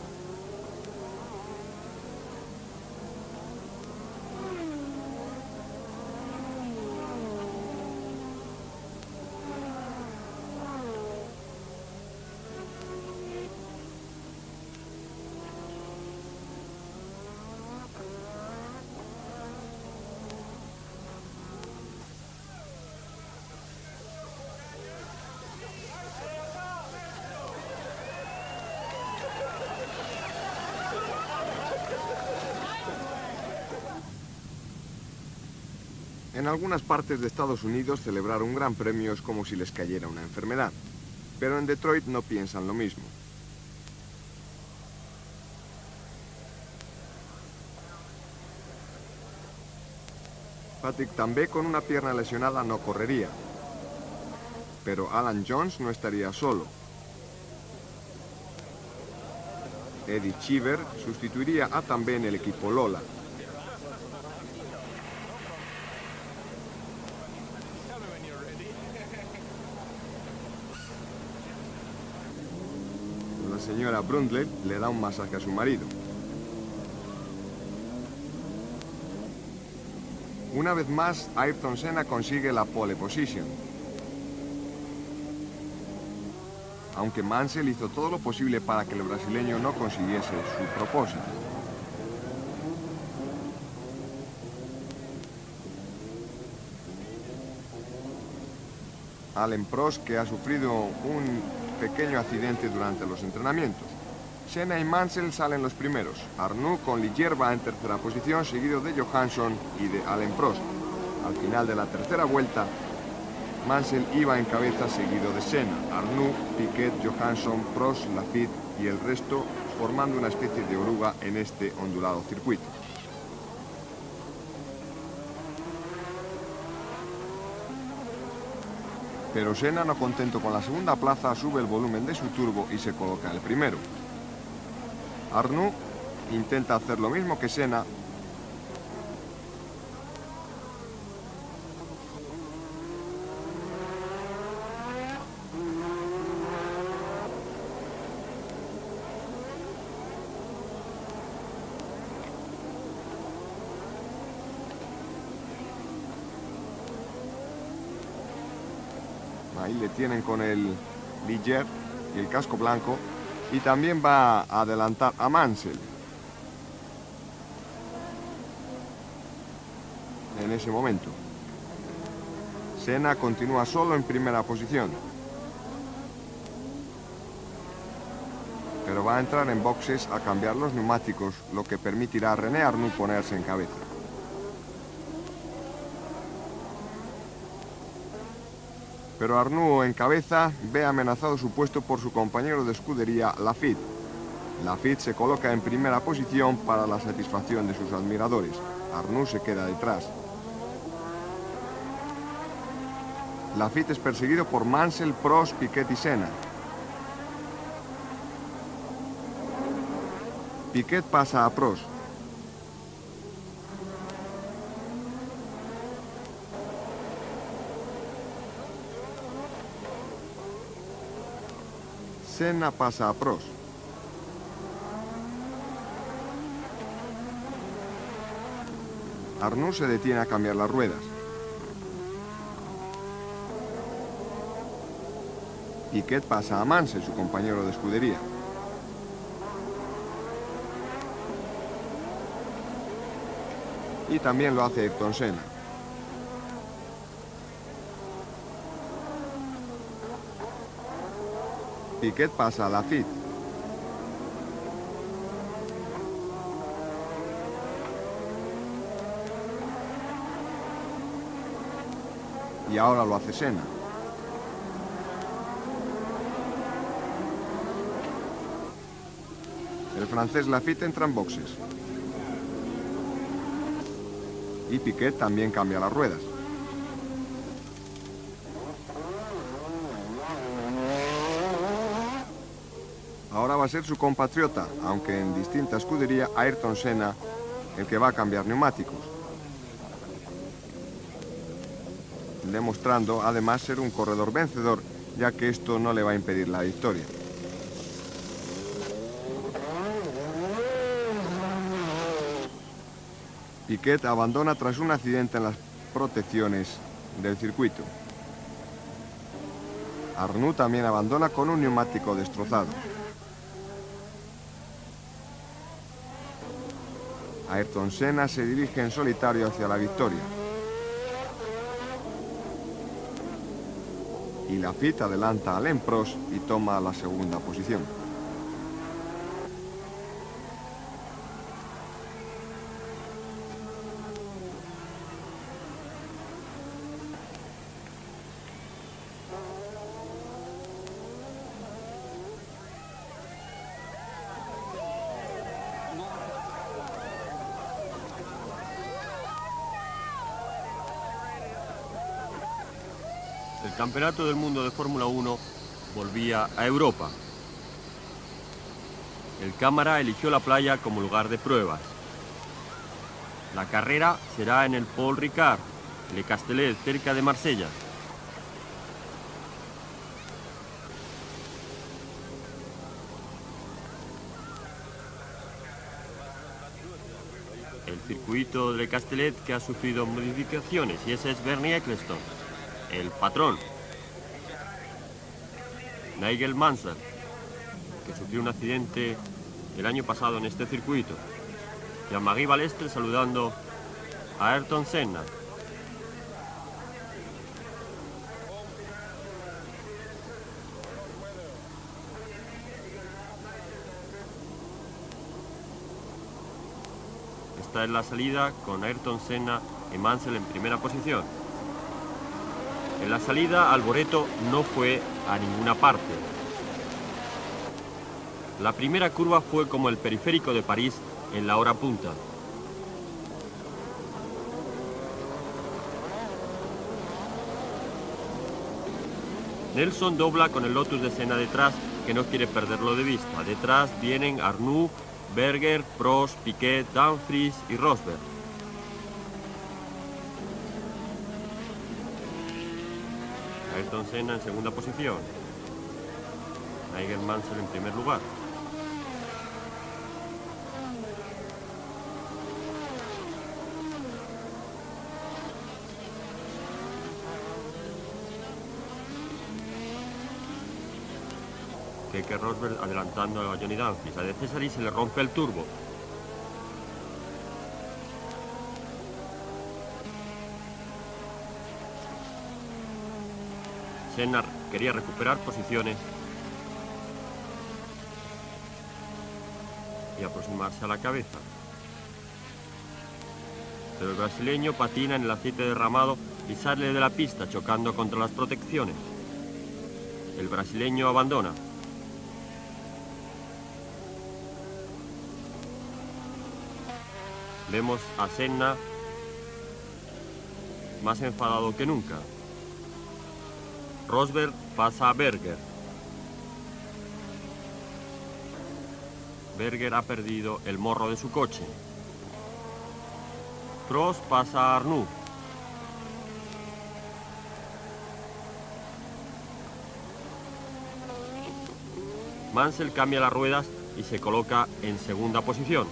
En algunas partes de Estados Unidos celebrar un gran premio es como si les cayera una enfermedad, pero en Detroit no piensan lo mismo. Patrick Tambay con una pierna lesionada no correría, pero Alan Jones no estaría solo. Eddie Cheever sustituiría a Tambay en el equipo Lola. La señora Brundle le da un masaje a su marido. Una vez más, Ayrton Senna consigue la pole position. Aunque Mansell hizo todo lo posible para que el brasileño no consiguiese su propósito. Alain Prost, que ha sufrido un pequeño accidente durante los entrenamientos. Senna y Mansell salen los primeros. Arnoux con Ligier va en tercera posición, seguido de Johansson y de Alain Prost. Al final de la tercera vuelta, Mansell iba en cabeza seguido de Senna, Arnoux, Piquet, Johansson, Prost, Lafitte y el resto formando una especie de oruga en este ondulado circuito. Pero Senna, no contento con la segunda plaza, sube el volumen de su turbo y se coloca el primero. Arnoux intenta hacer lo mismo que Senna, ahí le tienen con el Ligier y el casco blanco, y también va a adelantar a Mansell. En ese momento, Senna continúa solo en primera posición, pero va a entrar en boxes a cambiar los neumáticos, lo que permitirá a René Arnoux ponerse en cabeza. Pero Arnoux en cabeza ve amenazado su puesto por su compañero de escudería Lafitte. Lafitte se coloca en primera posición para la satisfacción de sus admiradores. Arnoux se queda detrás. Lafitte es perseguido por Mansell, Prost, Piquet y Senna. Piquet pasa a Prost. Senna pasa a Prost. Arnoux se detiene a cambiar las ruedas. Piquet pasa a Mansell, su compañero de escudería. Y también lo hace Ayrton Senna. Piquet pasa a Lafitte. Y ahora lo hace Senna. El francés Lafitte entra en boxes. Y Piquet también cambia las ruedas. Ahora va a ser su compatriota, aunque en distinta escudería, Ayrton Senna, el que va a cambiar neumáticos. Demostrando además ser un corredor vencedor, ya que esto no le va a impedir la victoria. Piquet abandona tras un accidente en las protecciones del circuito. Arnoux también abandona con un neumático destrozado. Ayrton Senna se dirige en solitario hacia la victoria. Y Lafitte adelanta a Alain Prost y toma la segunda posición. El Campeonato del Mundo de Fórmula 1 volvía a Europa. El cámara eligió la playa como lugar de pruebas. La carrera será en el Paul Ricard, Le Castellet, cerca de Marsella. El circuito de Le Castellet que ha sufrido modificaciones, y ese es Bernie Ecclestone, el patrón. Nigel Mansell, que sufrió un accidente el año pasado en este circuito. Jean-Marie Balestre saludando a Ayrton Senna. Esta es la salida con Ayrton Senna y Mansell en primera posición. En la salida, Alboreto no fue a ninguna parte. La primera curva fue como el periférico de París en la hora punta. Nelson dobla con el Lotus de Senna detrás, que no quiere perderlo de vista. Detrás vienen Arnoux, Berger, Prost, Piquet, Dumfries y Rosberg. Ayrton Senna en segunda posición. Nigel Mansell en primer lugar. Keke Rosberg adelantando a Johnny Dumfries. A De Cesari se le rompe el turbo. Senna quería recuperar posiciones y aproximarse a la cabeza. Pero el brasileño patina en el aceite derramado y sale de la pista chocando contra las protecciones. El brasileño abandona. Vemos a Senna más enfadado que nunca. Rosberg pasa a Berger. Berger ha perdido el morro de su coche. Prost pasa a Arnoux. Mansell cambia las ruedas y se coloca en segunda posición.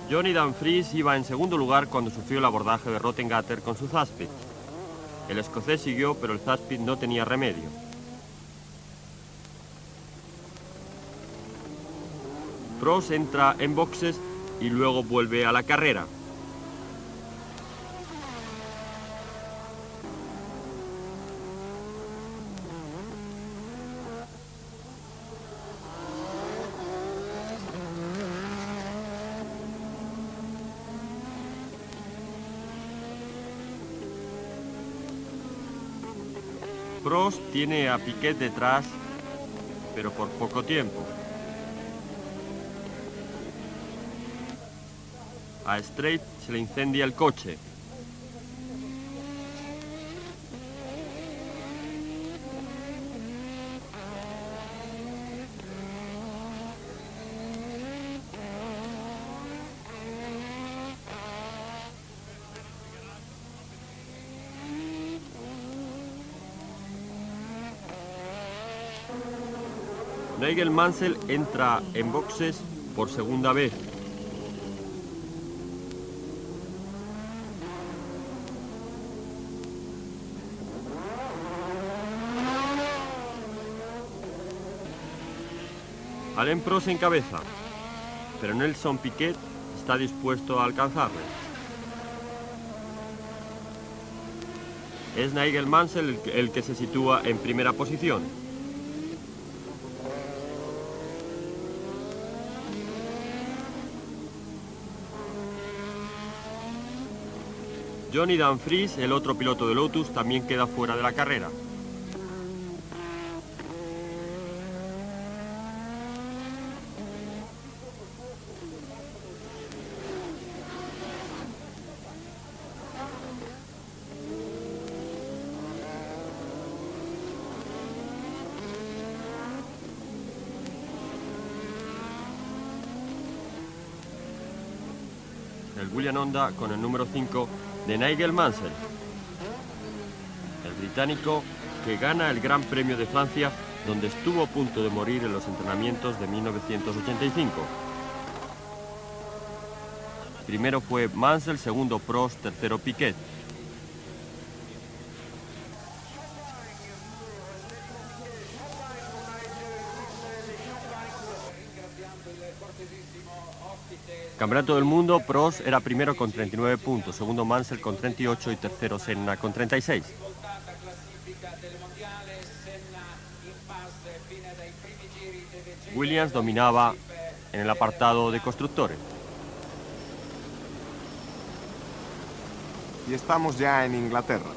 Johnny Dumfries iba en segundo lugar cuando sufrió el abordaje de Rottengatter con su Zaspit. El escocés siguió, pero el Zaspit no tenía remedio. Prost entra en boxes y luego vuelve a la carrera. Prost tiene a Piquet detrás, pero por poco tiempo. A Strait se le incendia el coche. Nigel Mansell entra en boxes por segunda vez. Alain Prost encabeza, pero Nelson Piquet está dispuesto a alcanzarle. Es Nigel Mansell el que se sitúa en primera posición. Johnny Dumfries, el otro piloto de Lotus, también queda fuera de la carrera. El William Honda con el número 5 de Nigel Mansell, el británico que gana el Gran Premio de Francia, donde estuvo a punto de morir en los entrenamientos de 1985. Primero fue Mansell, segundo Prost, tercero Piquet. Campeonato del Mundo, Prost era primero con 39 puntos, segundo Mansell con 38 y tercero Senna con 36. Williams dominaba en el apartado de constructores. Y estamos ya en Inglaterra.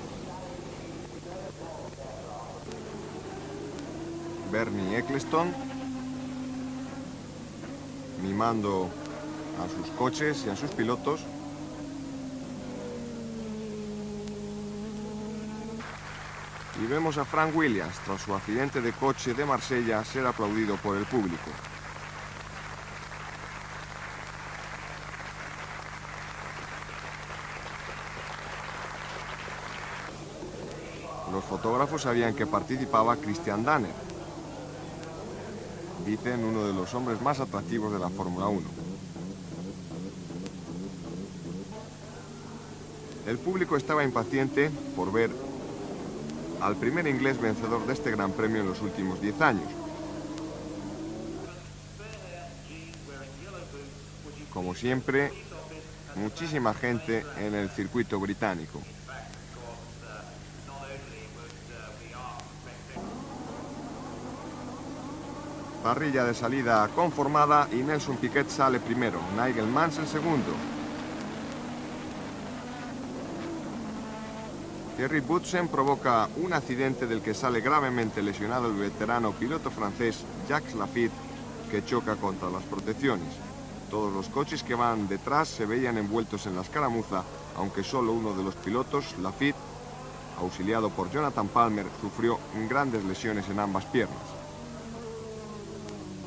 Bernie Ecclestone mimando a sus coches y a sus pilotos. Y vemos a Frank Williams, tras su accidente de coche de Marsella, ser aplaudido por el público. Los fotógrafos sabían que participaba Christian Danner, dicen uno de los hombres más atractivos de la Fórmula 1. El público estaba impaciente por ver al primer inglés vencedor de este Gran Premio en los últimos 10 años. Como siempre, muchísima gente en el circuito británico. Parrilla de salida conformada y Nelson Piquet sale primero, Nigel Mansell segundo. Thierry Boutsen provoca un accidente del que sale gravemente lesionado el veterano piloto francés Jacques Laffite, que choca contra las protecciones. Todos los coches que van detrás se veían envueltos en la escaramuza, aunque solo uno de los pilotos, Laffite, auxiliado por Jonathan Palmer, sufrió grandes lesiones en ambas piernas.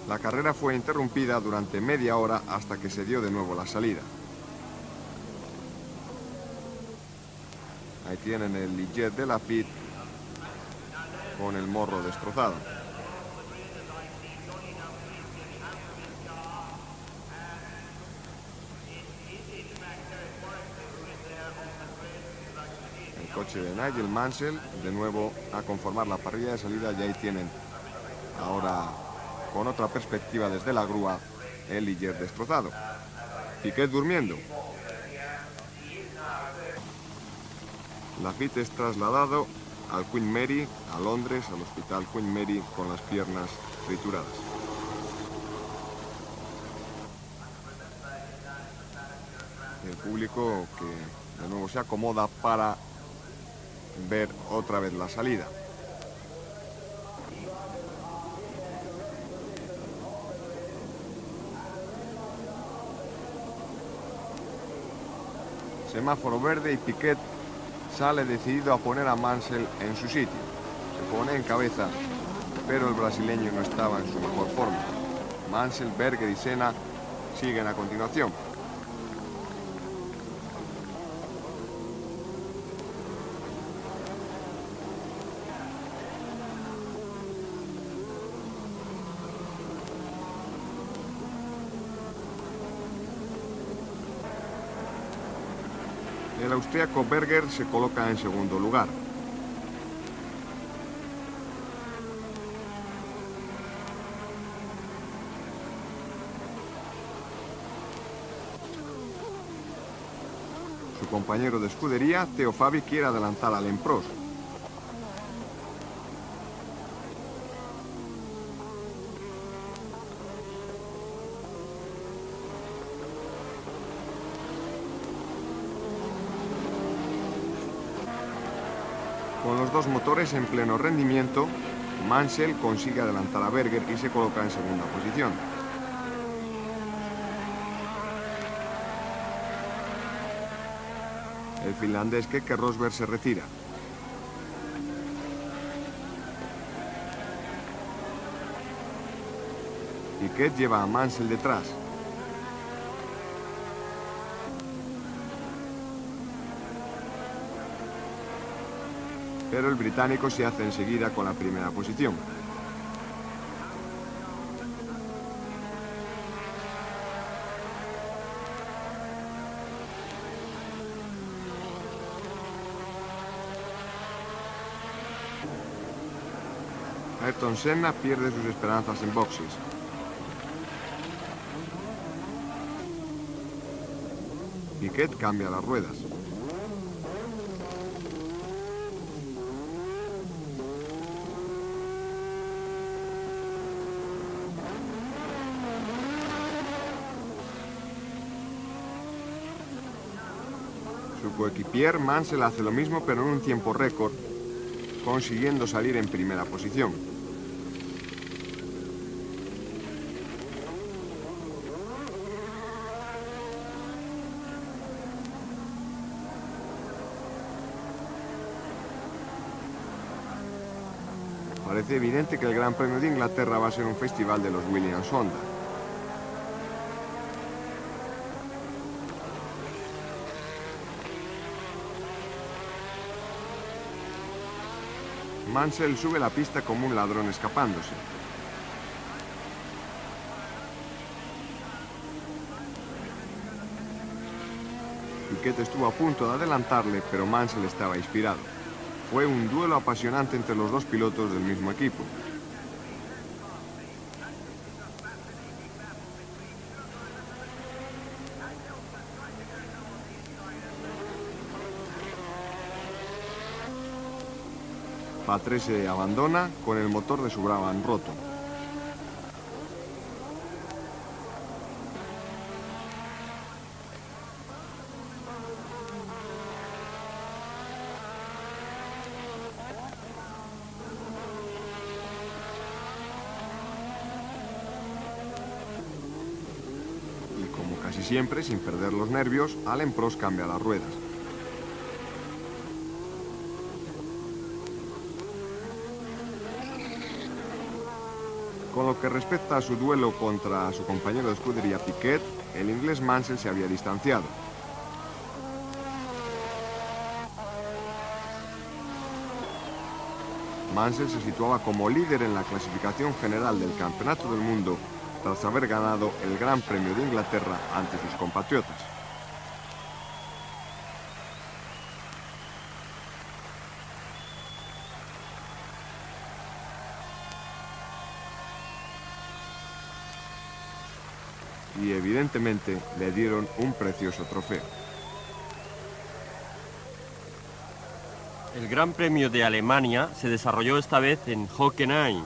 La carrera fue interrumpida durante media hora hasta que se dio de nuevo la salida. Ahí tienen el Ligier de Laffite con el morro destrozado. El coche de Nigel Mansell, de nuevo a conformar la parrilla de salida, y ahí tienen ahora con otra perspectiva desde la grúa el Ligier destrozado. Piquet durmiendo. Laffite es trasladado al Queen Mary, a Londres, al hospital Queen Mary, con las piernas trituradas. El público que de nuevo se acomoda para ver otra vez la salida. Semáforo verde y Piquet sale decidido a poner a Mansell en su sitio. Se pone en cabeza, pero el brasileño no estaba en su mejor forma. Mansell, Berger y Senna siguen a continuación. El austríaco Berger se coloca en segundo lugar. Su compañero de escudería, Theo Fabi, quiere adelantar al Alain Prost. Con los dos motores en pleno rendimiento, Mansell consigue adelantar a Berger y se coloca en segunda posición. El finlandés Keke Rosberg se retira. Piquet lleva a Mansell detrás. Pero el británico se hace enseguida con la primera posición. Ayrton Senna pierde sus esperanzas en boxes. Piquet cambia las ruedas. Su coequipier Mansell hace lo mismo, pero en un tiempo récord, consiguiendo salir en primera posición. Parece evidente que el Gran Premio de Inglaterra va a ser un festival de los Williams Honda. Mansell sube la pista como un ladrón escapándose. Piquet estuvo a punto de adelantarle, pero Mansell estaba inspirado. Fue un duelo apasionante entre los dos pilotos del mismo equipo. Patrese abandona con el motor de su Brabham roto. Y como casi siempre, sin perder los nervios, Alain Prost cambia las ruedas. Con lo que respecta a su duelo contra su compañero de escudería Piquet, el inglés Mansell se había distanciado. Mansell se situaba como líder en la clasificación general del Campeonato del Mundo tras haber ganado el Gran Premio de Inglaterra ante sus compatriotas. Y evidentemente le dieron un precioso trofeo. El Gran Premio de Alemania se desarrolló esta vez en Hockenheim,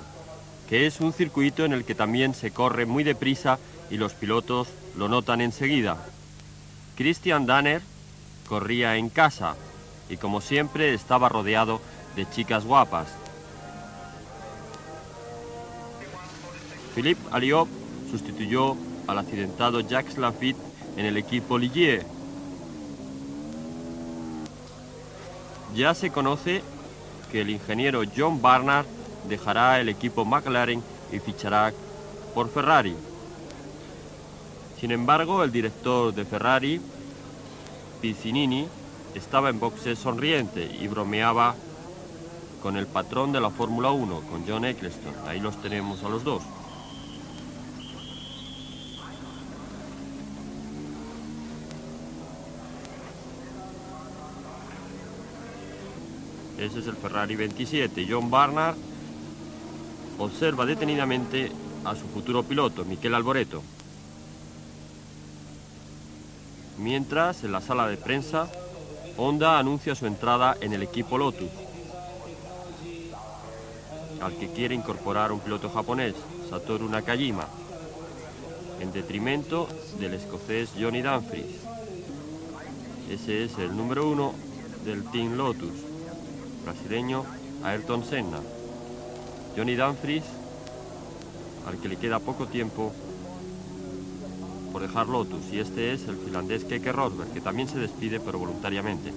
que es un circuito en el que también se corre muy deprisa y los pilotos lo notan enseguida. Christian Danner corría en casa y, como siempre, estaba rodeado de chicas guapas. Philippe Alliot sustituyó al accidentado Jacques Lafitte en el equipo Ligier. Ya se conoce que el ingeniero John Barnard dejará el equipo McLaren y fichará por Ferrari. Sin embargo, el director de Ferrari, Pizzinini, estaba en boxes sonriente y bromeaba con el patrón de la Fórmula 1, con John Eccleston. Ahí los tenemos a los dos. Ese es el Ferrari 27. John Barnard observa detenidamente a su futuro piloto, Michele Alboreto. Mientras, en la sala de prensa, Honda anuncia su entrada en el equipo Lotus, al que quiere incorporar un piloto japonés, Satoru Nakajima, en detrimento del escocés Johnny Dumfries. Ese es el número 1 del Team Lotus, brasileño Ayrton Senna. Johnny Dumfries, al que le queda poco tiempo por dejar Lotus, y este es el finlandés Keke Rosberg, que también se despide pero voluntariamente.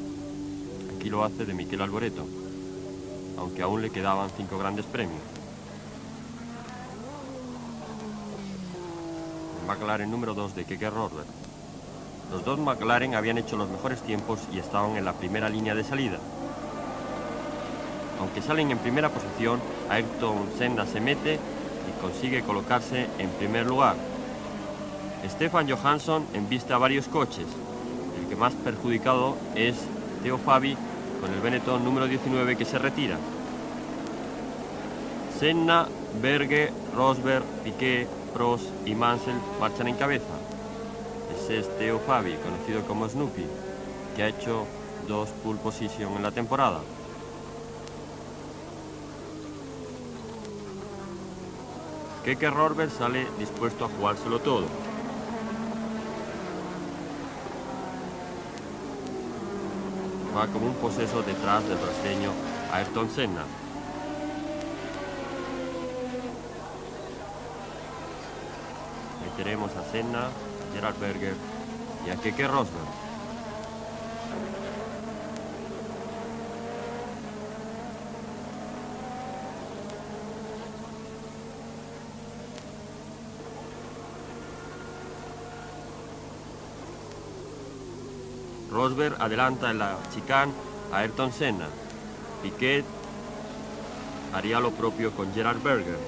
Aquí lo hace de Michele Alboreto, aunque aún le quedaban 5 grandes premios. El McLaren número 2 de Keke Rosberg. Los dos McLaren habían hecho los mejores tiempos y estaban en la primera línea de salida. Aunque salen en primera posición, Ayrton Senna se mete y consigue colocarse en primer lugar. Stefan Johansson embiste a varios coches. El que más perjudicado es Theo Fabi con el Benetton número 19, que se retira. Senna, Berger, Rosberg, Piquet, Prost y Mansell marchan en cabeza. Ese es Theo Fabi, conocido como Snoopy, que ha hecho 2 pole position en la temporada. Keke Rosberg sale dispuesto a jugárselo todo. Va como un poseso detrás del brasileño Ayrton Senna. Ahí tenemos a Senna, a Gerhard Berger y a Keke Rosberg. Rosberg adelanta en la chicane a Ayrton Senna. Piquet haría lo propio con Gerhard Berger.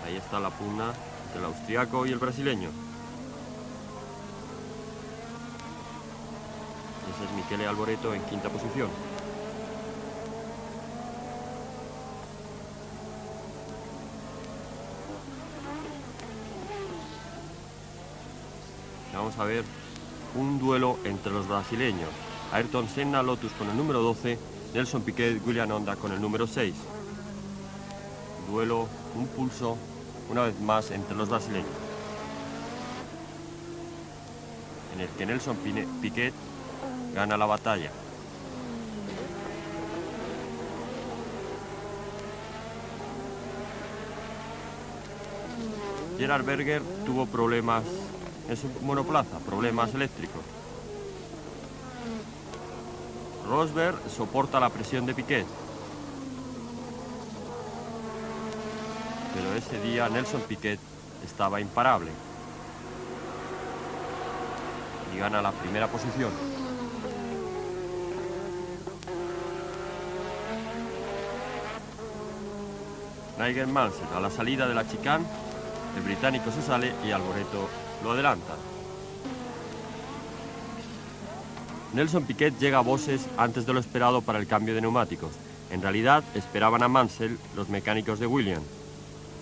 Ahí está la pugna del austriaco y el brasileño. Ese es Michele Alboreto en quinta posición. Vamos a ver un duelo entre los brasileños. Ayrton Senna, Lotus con el número 12, Nelson Piquet, William Honda con el número 6. Duelo, un pulso, una vez más entre los brasileños, en el que Nelson Piquet gana la batalla. Gerhard Berger tuvo problemas en su monoplaza, problemas eléctricos. Rosberg soporta la presión de Piquet. Pero ese día Nelson Piquet estaba imparable y gana la primera posición. Nigel Mansell a la salida de la chicane, el británico se sale y Alboreto lo adelanta. Nelson Piquet llega a boxes antes de lo esperado para el cambio de neumáticos. En realidad esperaban a Mansell los mecánicos de Williams.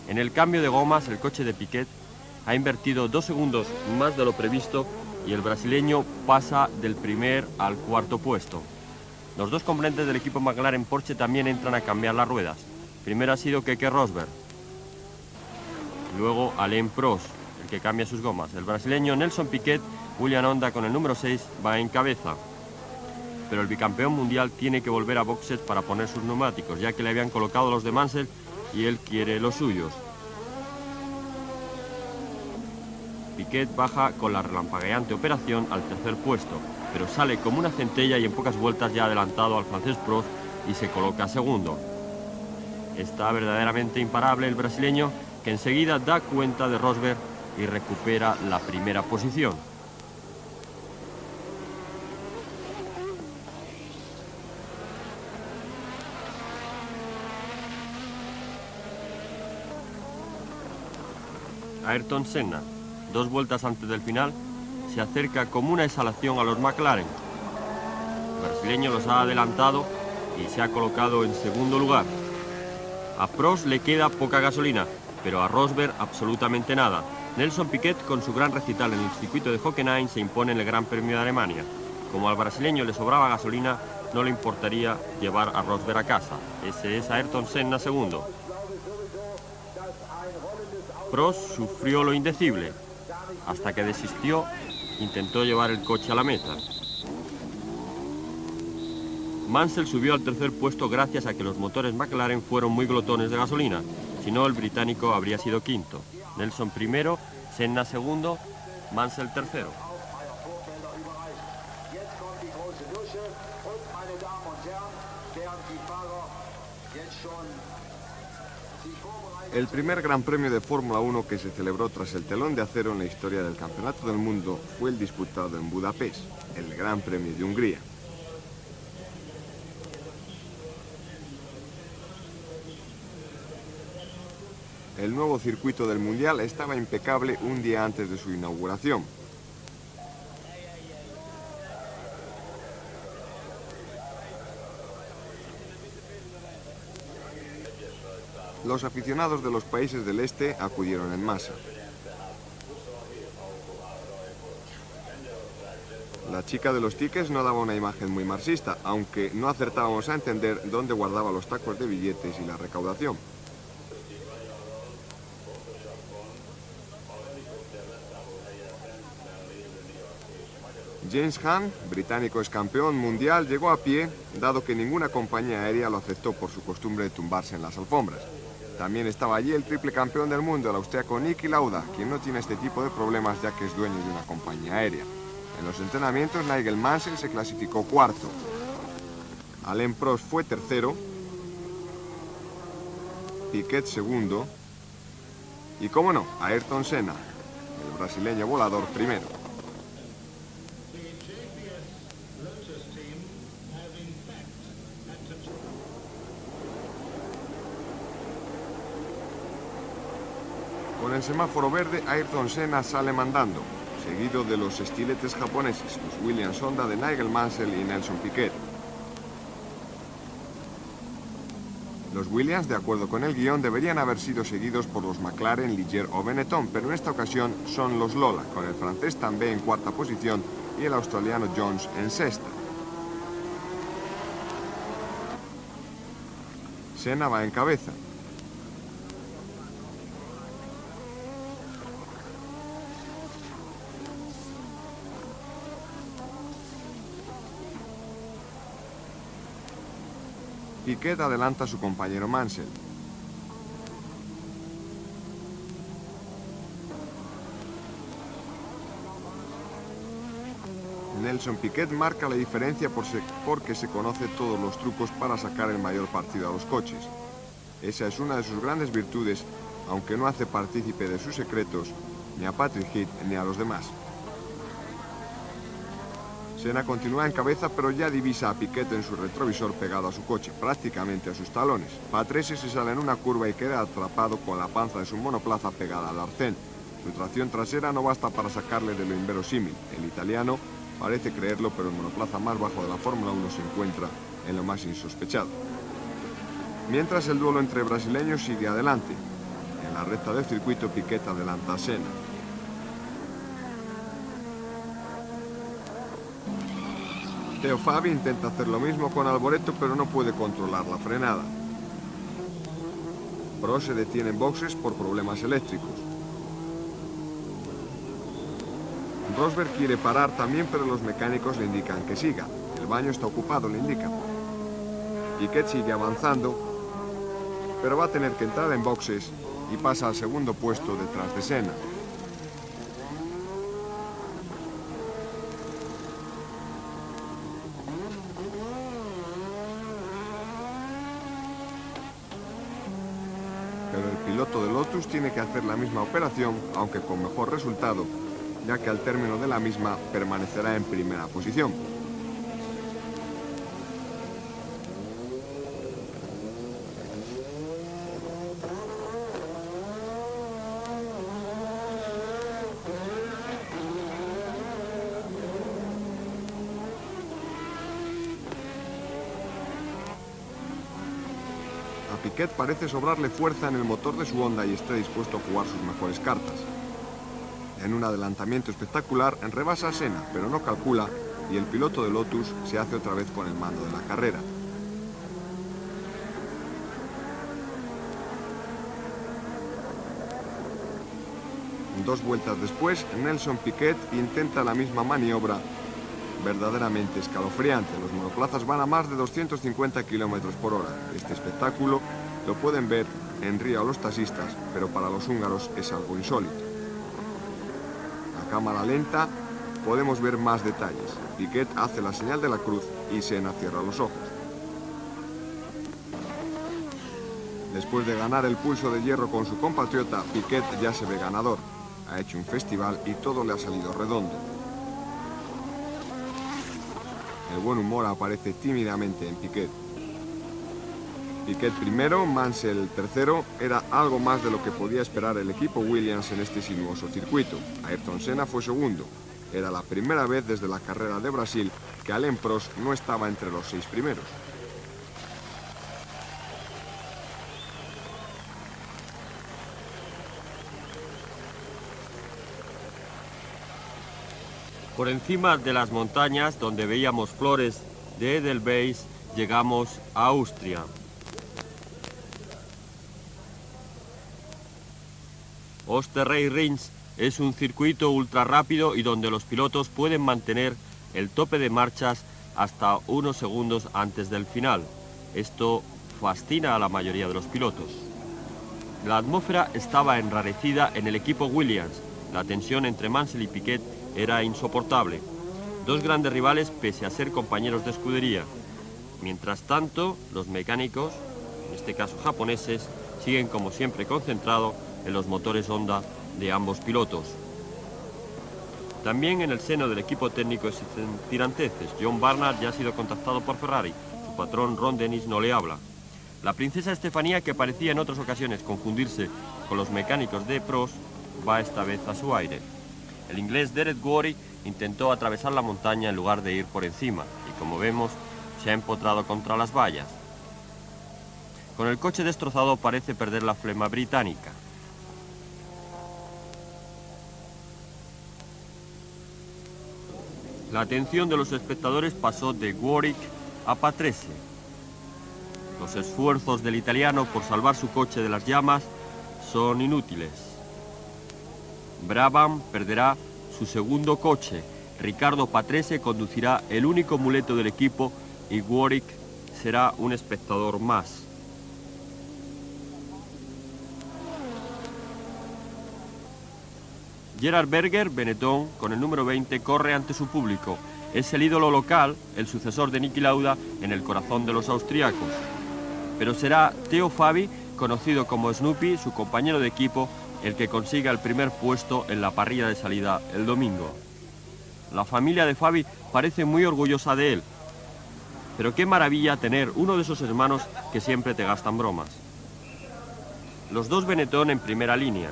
En el cambio de gomas el coche de Piquet ha invertido 2 segundos más de lo previsto y el brasileño pasa del primer al cuarto puesto. Los dos componentes del equipo McLaren Porsche también entran a cambiar las ruedas. Primero ha sido Keke Rosberg, luego Alain Prost, el que cambia sus gomas. El brasileño Nelson Piquet, William Honda con el número 6, va en cabeza. Pero el bicampeón mundial tiene que volver a boxes para poner sus neumáticos, ya que le habían colocado los de Mansell y él quiere los suyos. Piquet baja con la relampagueante operación al tercer puesto, pero sale como una centella y en pocas vueltas ya ha adelantado al francés Prost y se coloca segundo. Está verdaderamente imparable el brasileño, que enseguida da cuenta de Rosberg y recupera la primera posición. Ayrton Senna, 2 vueltas antes del final, se acerca como una exhalación a los McLaren. El brasileño los ha adelantado y se ha colocado en segundo lugar. A Prost le queda poca gasolina, pero a Rosberg absolutamente nada. Nelson Piquet, con su gran recital en el circuito de Hockenheim, se impone en el Gran Premio de Alemania. Como al brasileño le sobraba gasolina, no le importaría llevar a Rosberg a casa. Ese es Ayrton Senna segundo. Prost sufrió lo indecible. Hasta que desistió, intentó llevar el coche a la meta. Mansell subió al tercer puesto gracias a que los motores McLaren fueron muy glotones de gasolina. Si no, el británico habría sido quinto. Nelson primero, Senna segundo, Mansell tercero. El primer Gran Premio de Fórmula 1 que se celebró tras el telón de acero en la historia del Campeonato del Mundo fue el disputado en Budapest, el Gran Premio de Hungría. El nuevo circuito del Mundial estaba impecable un día antes de su inauguración. Los aficionados de los países del este acudieron en masa. La chica de los tickets no daba una imagen muy marxista, aunque no acertábamos a entender dónde guardaba los tacos de billetes y la recaudación. James Hunt, británico ex campeón mundial, llegó a pie, dado que ninguna compañía aérea lo aceptó por su costumbre de tumbarse en las alfombras. También estaba allí el triple campeón del mundo, el austriaco Niki Lauda, quien no tiene este tipo de problemas ya que es dueño de una compañía aérea. En los entrenamientos, Nigel Mansell se clasificó cuarto. Alain Prost fue tercero. Piquet segundo. Y, cómo no, Ayrton Senna, el brasileño volador, primero. Con el semáforo verde, Ayrton Senna sale mandando, seguido de los estiletes japoneses, los Williams Honda de Nigel Mansell y Nelson Piquet. Los Williams, de acuerdo con el guión, deberían haber sido seguidos por los McLaren, Ligier o Benetton, pero en esta ocasión son los Lola, con el francés Tambay en cuarta posición y el australiano Jones en sexta. Senna va en cabeza. Piquet adelanta a su compañero Mansell. Nelson Piquet marca la diferencia porque se conoce todos los trucos para sacar el mayor partido a los coches. Esa es una de sus grandes virtudes, aunque no hace partícipe de sus secretos ni a Patrick Heath ni a los demás. Senna continúa en cabeza, pero ya divisa a Piquet en su retrovisor pegado a su coche, prácticamente a sus talones. Patrese se sale en una curva y queda atrapado con la panza de su monoplaza pegada al arcén. Su tracción trasera no basta para sacarle de lo inverosímil. El italiano parece creerlo, pero el monoplaza más bajo de la Fórmula 1 se encuentra en lo más insospechado. Mientras, el duelo entre brasileños sigue adelante. En la recta del circuito, Piquet adelanta a Senna. Teo Fabi intenta hacer lo mismo con Alboreto, pero no puede controlar la frenada. Prost se detiene en boxes por problemas eléctricos. Rosberg quiere parar también, pero los mecánicos le indican que siga. El baño está ocupado, le indican. Piquet sigue avanzando, pero va a tener que entrar en boxes y pasa al segundo puesto detrás de Senna. Pero el piloto de Lotus tiene que hacer la misma operación, aunque con mejor resultado, ya que al término de la misma permanecerá en primera posición. A Piquet parece sobrarle fuerza en el motor de su Honda y está dispuesto a jugar sus mejores cartas. En un adelantamiento espectacular, rebasa a Senna, pero no calcula, y el piloto de Lotus se hace otra vez con el mando de la carrera. Dos vueltas después, Nelson Piquet intenta la misma maniobra verdaderamente escalofriante. Los monoplazas van a más de 250 km por hora. Este espectáculo lo pueden ver en Río los taxistas, pero para los húngaros es algo insólito. A cámara lenta podemos ver más detalles. Piquet hace la señal de la cruz y Senna cierra los ojos. Después de ganar el pulso de hierro con su compatriota, Piquet ya se ve ganador. Ha hecho un festival y todo le ha salido redondo. El buen humor aparece tímidamente en Piquet. Piquet primero, Mansell tercero, era algo más de lo que podía esperar el equipo Williams en este sinuoso circuito. Ayrton Senna fue segundo. Era la primera vez desde la carrera de Brasil que Alain Prost no estaba entre los 6 primeros. Por encima de las montañas, donde veíamos flores de Edelweiss, llegamos a Austria. Osterrey-Rinz es un circuito ultra rápido y donde los pilotos pueden mantener el tope de marchas hasta unos segundos antes del final. Esto fascina a la mayoría de los pilotos. La atmósfera estaba enrarecida en el equipo Williams. La tensión entre Mansell y Piquet era insoportable. Dos grandes rivales pese a ser compañeros de escudería. Mientras tanto, los mecánicos, en este caso japoneses, siguen como siempre concentrados en los motores Honda de ambos pilotos. También en el seno del equipo técnico existen tiranteces. John Barnard ya ha sido contactado por Ferrari. Su patrón Ron Dennis no le habla. La princesa Estefanía, que parecía en otras ocasiones confundirse con los mecánicos de Prost, va esta vez a su aire. El inglés Derek Worry intentó atravesar la montaña en lugar de ir por encima y, como vemos, se ha empotrado contra las vallas. Con el coche destrozado parece perder la flema británica. La atención de los espectadores pasó de Warwick a Patrese. Los esfuerzos del italiano por salvar su coche de las llamas son inútiles. Brabham perderá su segundo coche. Riccardo Patrese conducirá el único muleto del equipo y Warwick será un espectador más. Gerhard Berger, Benetton, con el número 20, corre ante su público. Es el ídolo local, el sucesor de Niki Lauda en el corazón de los austriacos. Pero será Teo Fabi, conocido como Snoopy, su compañero de equipo, el que consiga el primer puesto en la parrilla de salida el domingo. La familia de Fabi parece muy orgullosa de él. Pero qué maravilla tener uno de esos hermanos que siempre te gastan bromas. Los dos Benetton en primera línea.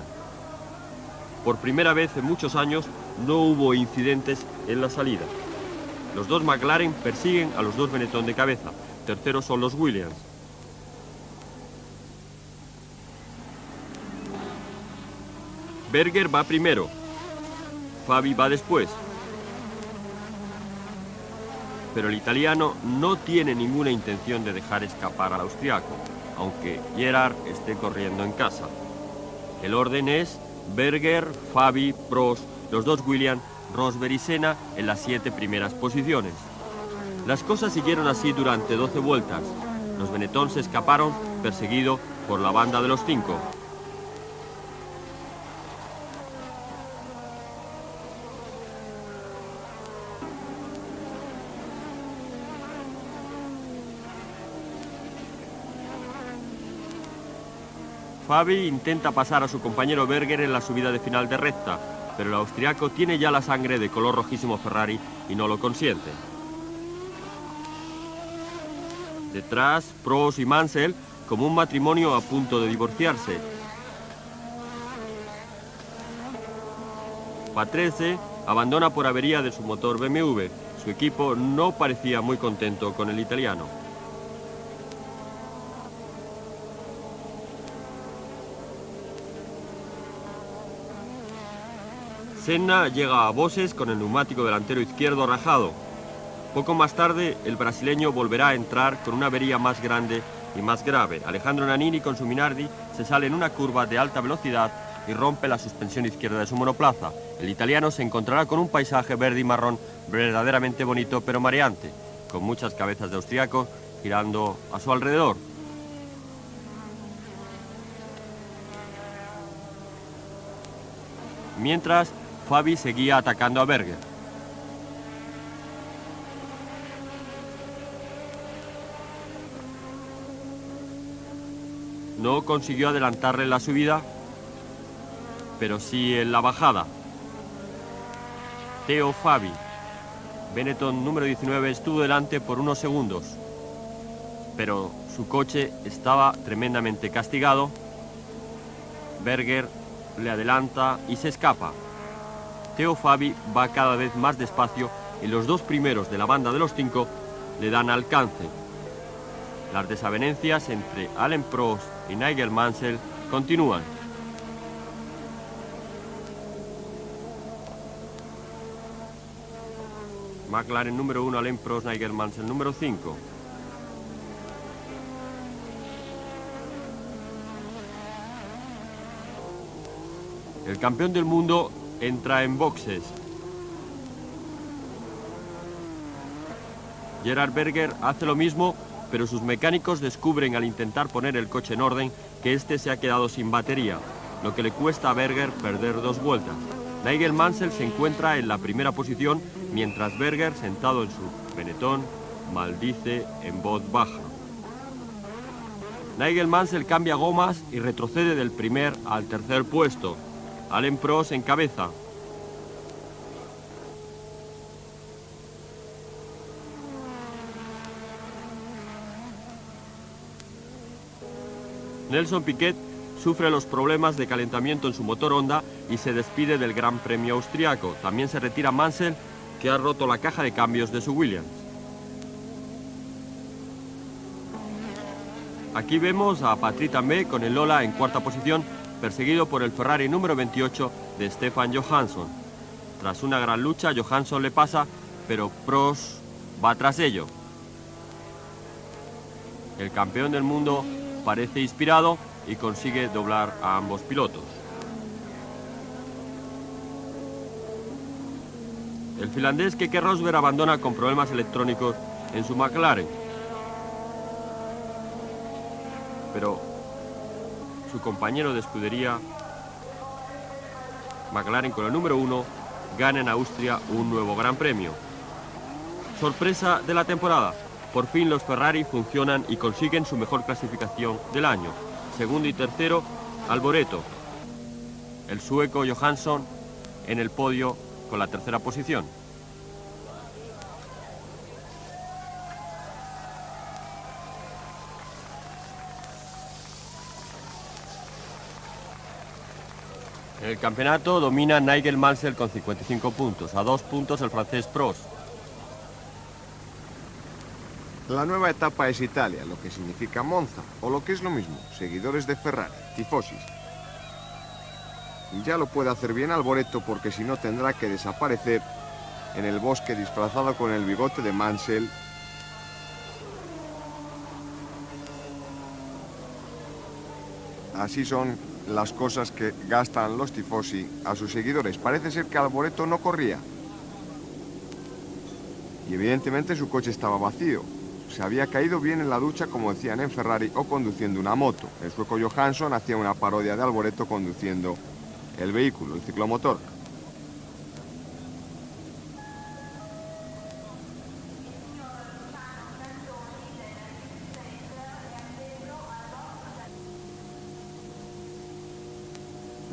Por primera vez en muchos años no hubo incidentes en la salida. Los dos McLaren persiguen a los dos Benetton de cabeza. Terceros son los Williams. Berger va primero. Fabi va después. Pero el italiano no tiene ninguna intención de dejar escapar al austriaco, aunque Gerhard esté corriendo en casa. El orden es Berger, Fabi, Prost, los dos Williams, Rosberg y Senna en las 7 primeras posiciones. Las cosas siguieron así durante 12 vueltas. Los Benetton se escaparon, perseguido por la banda de los 5. Fabi intenta pasar a su compañero Berger en la subida de final de recta, pero el austriaco tiene ya la sangre de color rojísimo Ferrari y no lo consiente. Detrás, Prost y Mansell como un matrimonio a punto de divorciarse. Patrese abandona por avería de su motor BMW. Su equipo no parecía muy contento con el italiano. Senna llega a boxes con el neumático delantero izquierdo rajado. Poco más tarde, el brasileño volverá a entrar con una avería más grande y más grave. Alejandro Nannini con su Minardi se sale en una curva de alta velocidad y rompe la suspensión izquierda de su monoplaza. El italiano se encontrará con un paisaje verde y marrón verdaderamente bonito pero mareante, con muchas cabezas de austriacos girando a su alrededor. Mientras, Fabi seguía atacando a Berger. No consiguió adelantarle en la subida, pero sí en la bajada. Teo Fabi, Benetton número 19, estuvo delante por unos segundos, pero su coche estaba tremendamente castigado. Berger le adelanta y se escapa. Teo Fabi va cada vez más despacio y los dos primeros de la banda de los 5 le dan alcance. Las desavenencias entre Alain Prost y Nigel Mansell continúan. McLaren número 1, Alain Prost, Nigel Mansell número 5. El campeón del mundo entra en boxes. Gerhard Berger hace lo mismo, pero sus mecánicos descubren al intentar poner el coche en orden que este se ha quedado sin batería, lo que le cuesta a Berger perder 2 vueltas. Nigel Mansell se encuentra en la primera posición, mientras Berger, sentado en su Benetton, maldice en voz baja. Nigel Mansell cambia gomas y retrocede del primer al tercer puesto. Alain Prost encabeza. Nelson Piquet sufre los problemas de calentamiento en su motor Honda y se despide del Gran Premio austriaco. También se retira Mansell, que ha roto la caja de cambios de su Williams. Aquí vemos a Patrick Tambay con el Lola en cuarta posición, perseguido por el Ferrari número 28 de Stefan Johansson. Tras una gran lucha, Johansson le pasa, pero Prost va tras ello. El campeón del mundo parece inspirado y consigue doblar a ambos pilotos. El finlandés Keke Rosberg abandona con problemas electrónicos en su McLaren. Pero su compañero de escudería, McLaren con el número 1, gana en Austria un nuevo Gran Premio. Sorpresa de la temporada. Por fin los Ferrari funcionan y consiguen su mejor clasificación del año. Segundo y tercero, Alboreto. El sueco Johansson en el podio con la tercera posición. En el campeonato domina Nigel Mansell con 55 puntos, a 2 puntos el francés Prost. La nueva etapa es Italia, lo que significa Monza, o lo que es lo mismo, seguidores de Ferrari, tifosis. Ya lo puede hacer bien Alboreto porque si no tendrá que desaparecer en el bosque disfrazado con el bigote de Mansell. Así son las cosas que gastan los tifosi a sus seguidores. Parece ser que Alboreto no corría. Y evidentemente su coche estaba vacío. Se había caído bien en la ducha, como decían en Ferrari, o conduciendo una moto. El sueco Johansson hacía una parodia de Alboreto conduciendo el vehículo, el ciclomotor.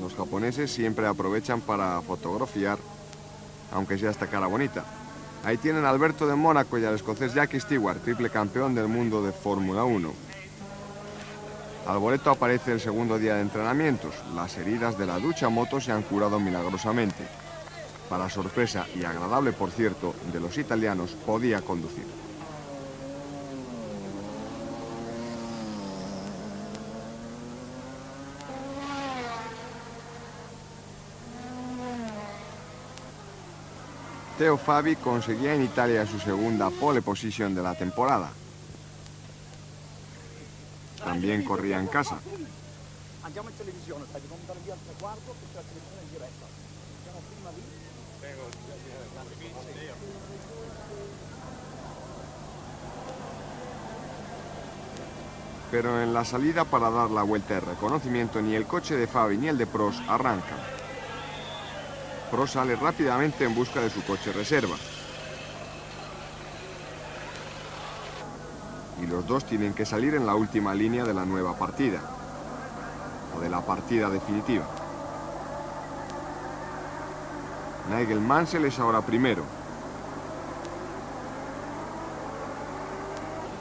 Los japoneses siempre aprovechan para fotografiar, aunque sea esta cara bonita. Ahí tienen a Alberto de Mónaco y al escocés Jackie Stewart, triple campeón del mundo de Fórmula 1. Alboreto aparece el segundo día de entrenamientos. Las heridas de la ducha moto se han curado milagrosamente. Para sorpresa y agradable, por cierto, de los italianos, podía conducir. Teo Fabi conseguía en Italia su segunda pole position de la temporada. También corría en casa. Andiamo in televisione, sai, dobbiamo andare via al traguardo perché la televisione è in diretta. Siamo prima lì. Pero en la salida para dar la vuelta de reconocimiento ni el coche de Fabi ni el de Prost arrancan. Prost sale rápidamente en busca de su coche reserva. Y los dos tienen que salir en la última línea de la nueva partida, o de la partida definitiva. Nigel Mansell es ahora primero.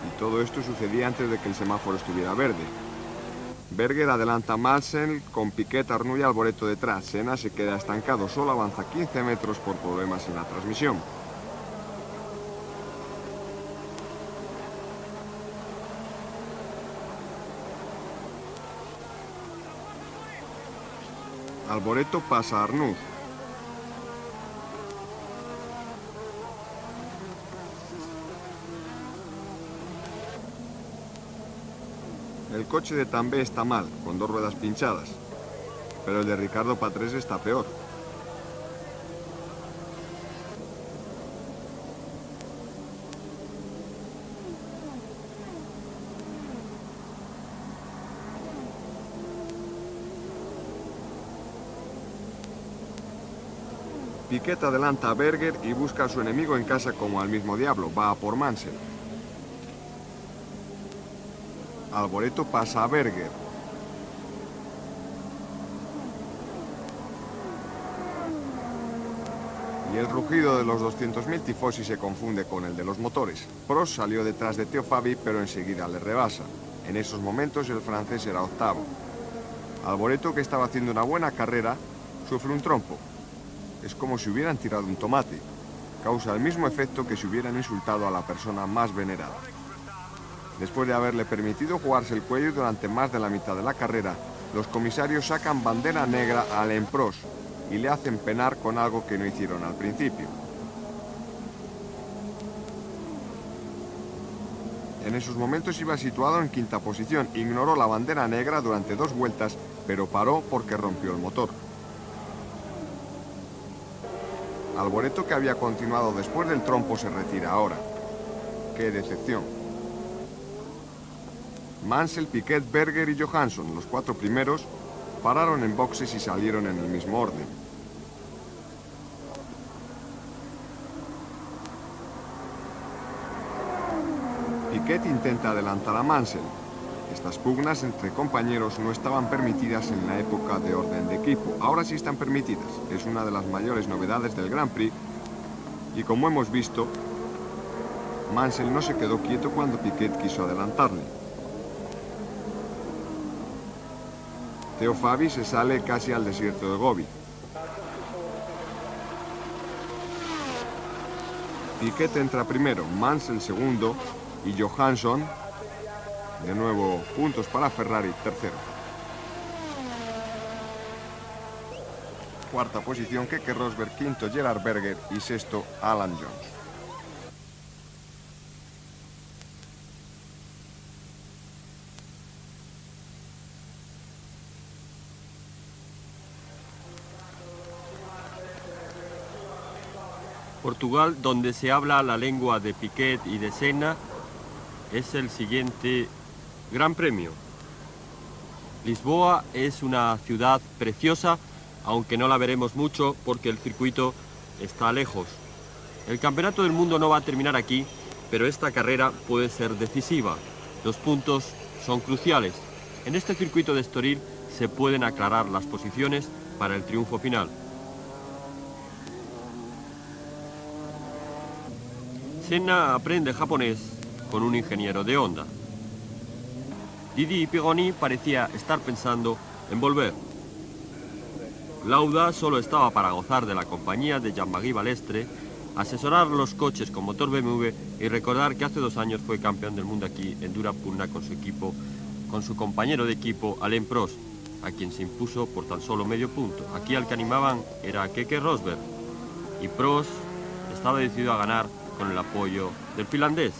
Y todo esto sucedía antes de que el semáforo estuviera verde. Berger adelanta a Mansell con Piquet, Arnoux y Alboreto detrás. Senna se queda estancado, solo avanza 15 metros por problemas en la transmisión. Alboreto pasa a Arnoux. El coche de Tambay está mal, con 2 ruedas pinchadas, pero el de Ricardo Patrese está peor. Piquet adelanta a Berger y busca a su enemigo en casa como al mismo diablo, va a por Mansell. Alboreto pasa a Berger. Y el rugido de los 200.000 tifosi se confunde con el de los motores. Prost salió detrás de Teo Fabi, pero enseguida le rebasa. En esos momentos el francés era octavo. Alboreto, que estaba haciendo una buena carrera, sufre un trompo. Es como si hubieran tirado un tomate. Causa el mismo efecto que si hubieran insultado a la persona más venerada. Después de haberle permitido jugarse el cuello durante más de la mitad de la carrera, los comisarios sacan bandera negra a Alain Prost y le hacen penar con algo que no hicieron al principio. En esos momentos iba situado en quinta posición, ignoró la bandera negra durante 2 vueltas, pero paró porque rompió el motor. Alboreto, que había continuado después del trompo, se retira ahora. ¡Qué decepción! Mansell, Piquet, Berger y Johansson, los 4 primeros, pararon en boxes y salieron en el mismo orden. Piquet intenta adelantar a Mansell. Estas pugnas entre compañeros no estaban permitidas en la época de orden de equipo. Ahora sí están permitidas. Es una de las mayores novedades del Grand Prix. Y como hemos visto, Mansell no se quedó quieto cuando Piquet quiso adelantarle. Teo Fabi se sale casi al desierto de Gobi. Piquet entra primero, Mansell segundo y Johansson, de nuevo puntos para Ferrari, tercero. Cuarta posición, Keke Rosberg, quinto Gerhard Berger y sexto Alan Jones. Portugal, donde se habla la lengua de Piquet y de Senna, es el siguiente Gran Premio. Lisboa es una ciudad preciosa, aunque no la veremos mucho porque el circuito está lejos. El Campeonato del Mundo no va a terminar aquí, pero esta carrera puede ser decisiva. Los puntos son cruciales. En este circuito de Estoril se pueden aclarar las posiciones para el triunfo final. Senna aprende japonés con un ingeniero de Honda. Didi Pironi parecía estar pensando en volver. Lauda solo estaba para gozar de la compañía de Jean-Marie Balestre, asesorar los coches con motor BMW y recordar que hace 2 años fue campeón del mundo aquí en dura pugna con su compañero de equipo Alain Prost, a quien se impuso por tan solo medio punto. Aquí al que animaban era Keke Rosberg y Prost estaba decidido a ganar con el apoyo del finlandés.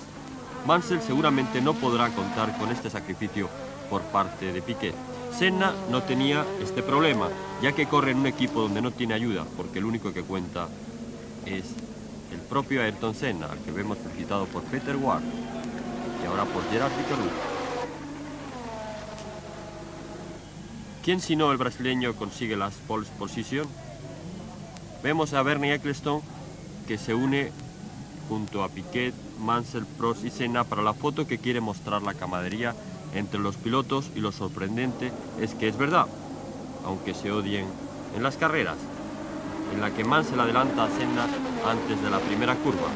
Mansell seguramente no podrá contar con este sacrificio por parte de Piquet. Senna no tenía este problema, ya que corre en un equipo donde no tiene ayuda, porque el único que cuenta es el propio Ayrton Senna, al que vemos felicitado por Peter Ward y ahora por Gerard Piquet. ¿Quién sino el brasileño consigue las pole position? Vemos a Bernie Ecclestone, que se une junto a Piquet, Mansell, Prost y Senna para la foto que quiere mostrar la camaradería entre los pilotos, y lo sorprendente es que es verdad, aunque se odien en las carreras, en la que Mansell adelanta a Senna antes de la primera curva.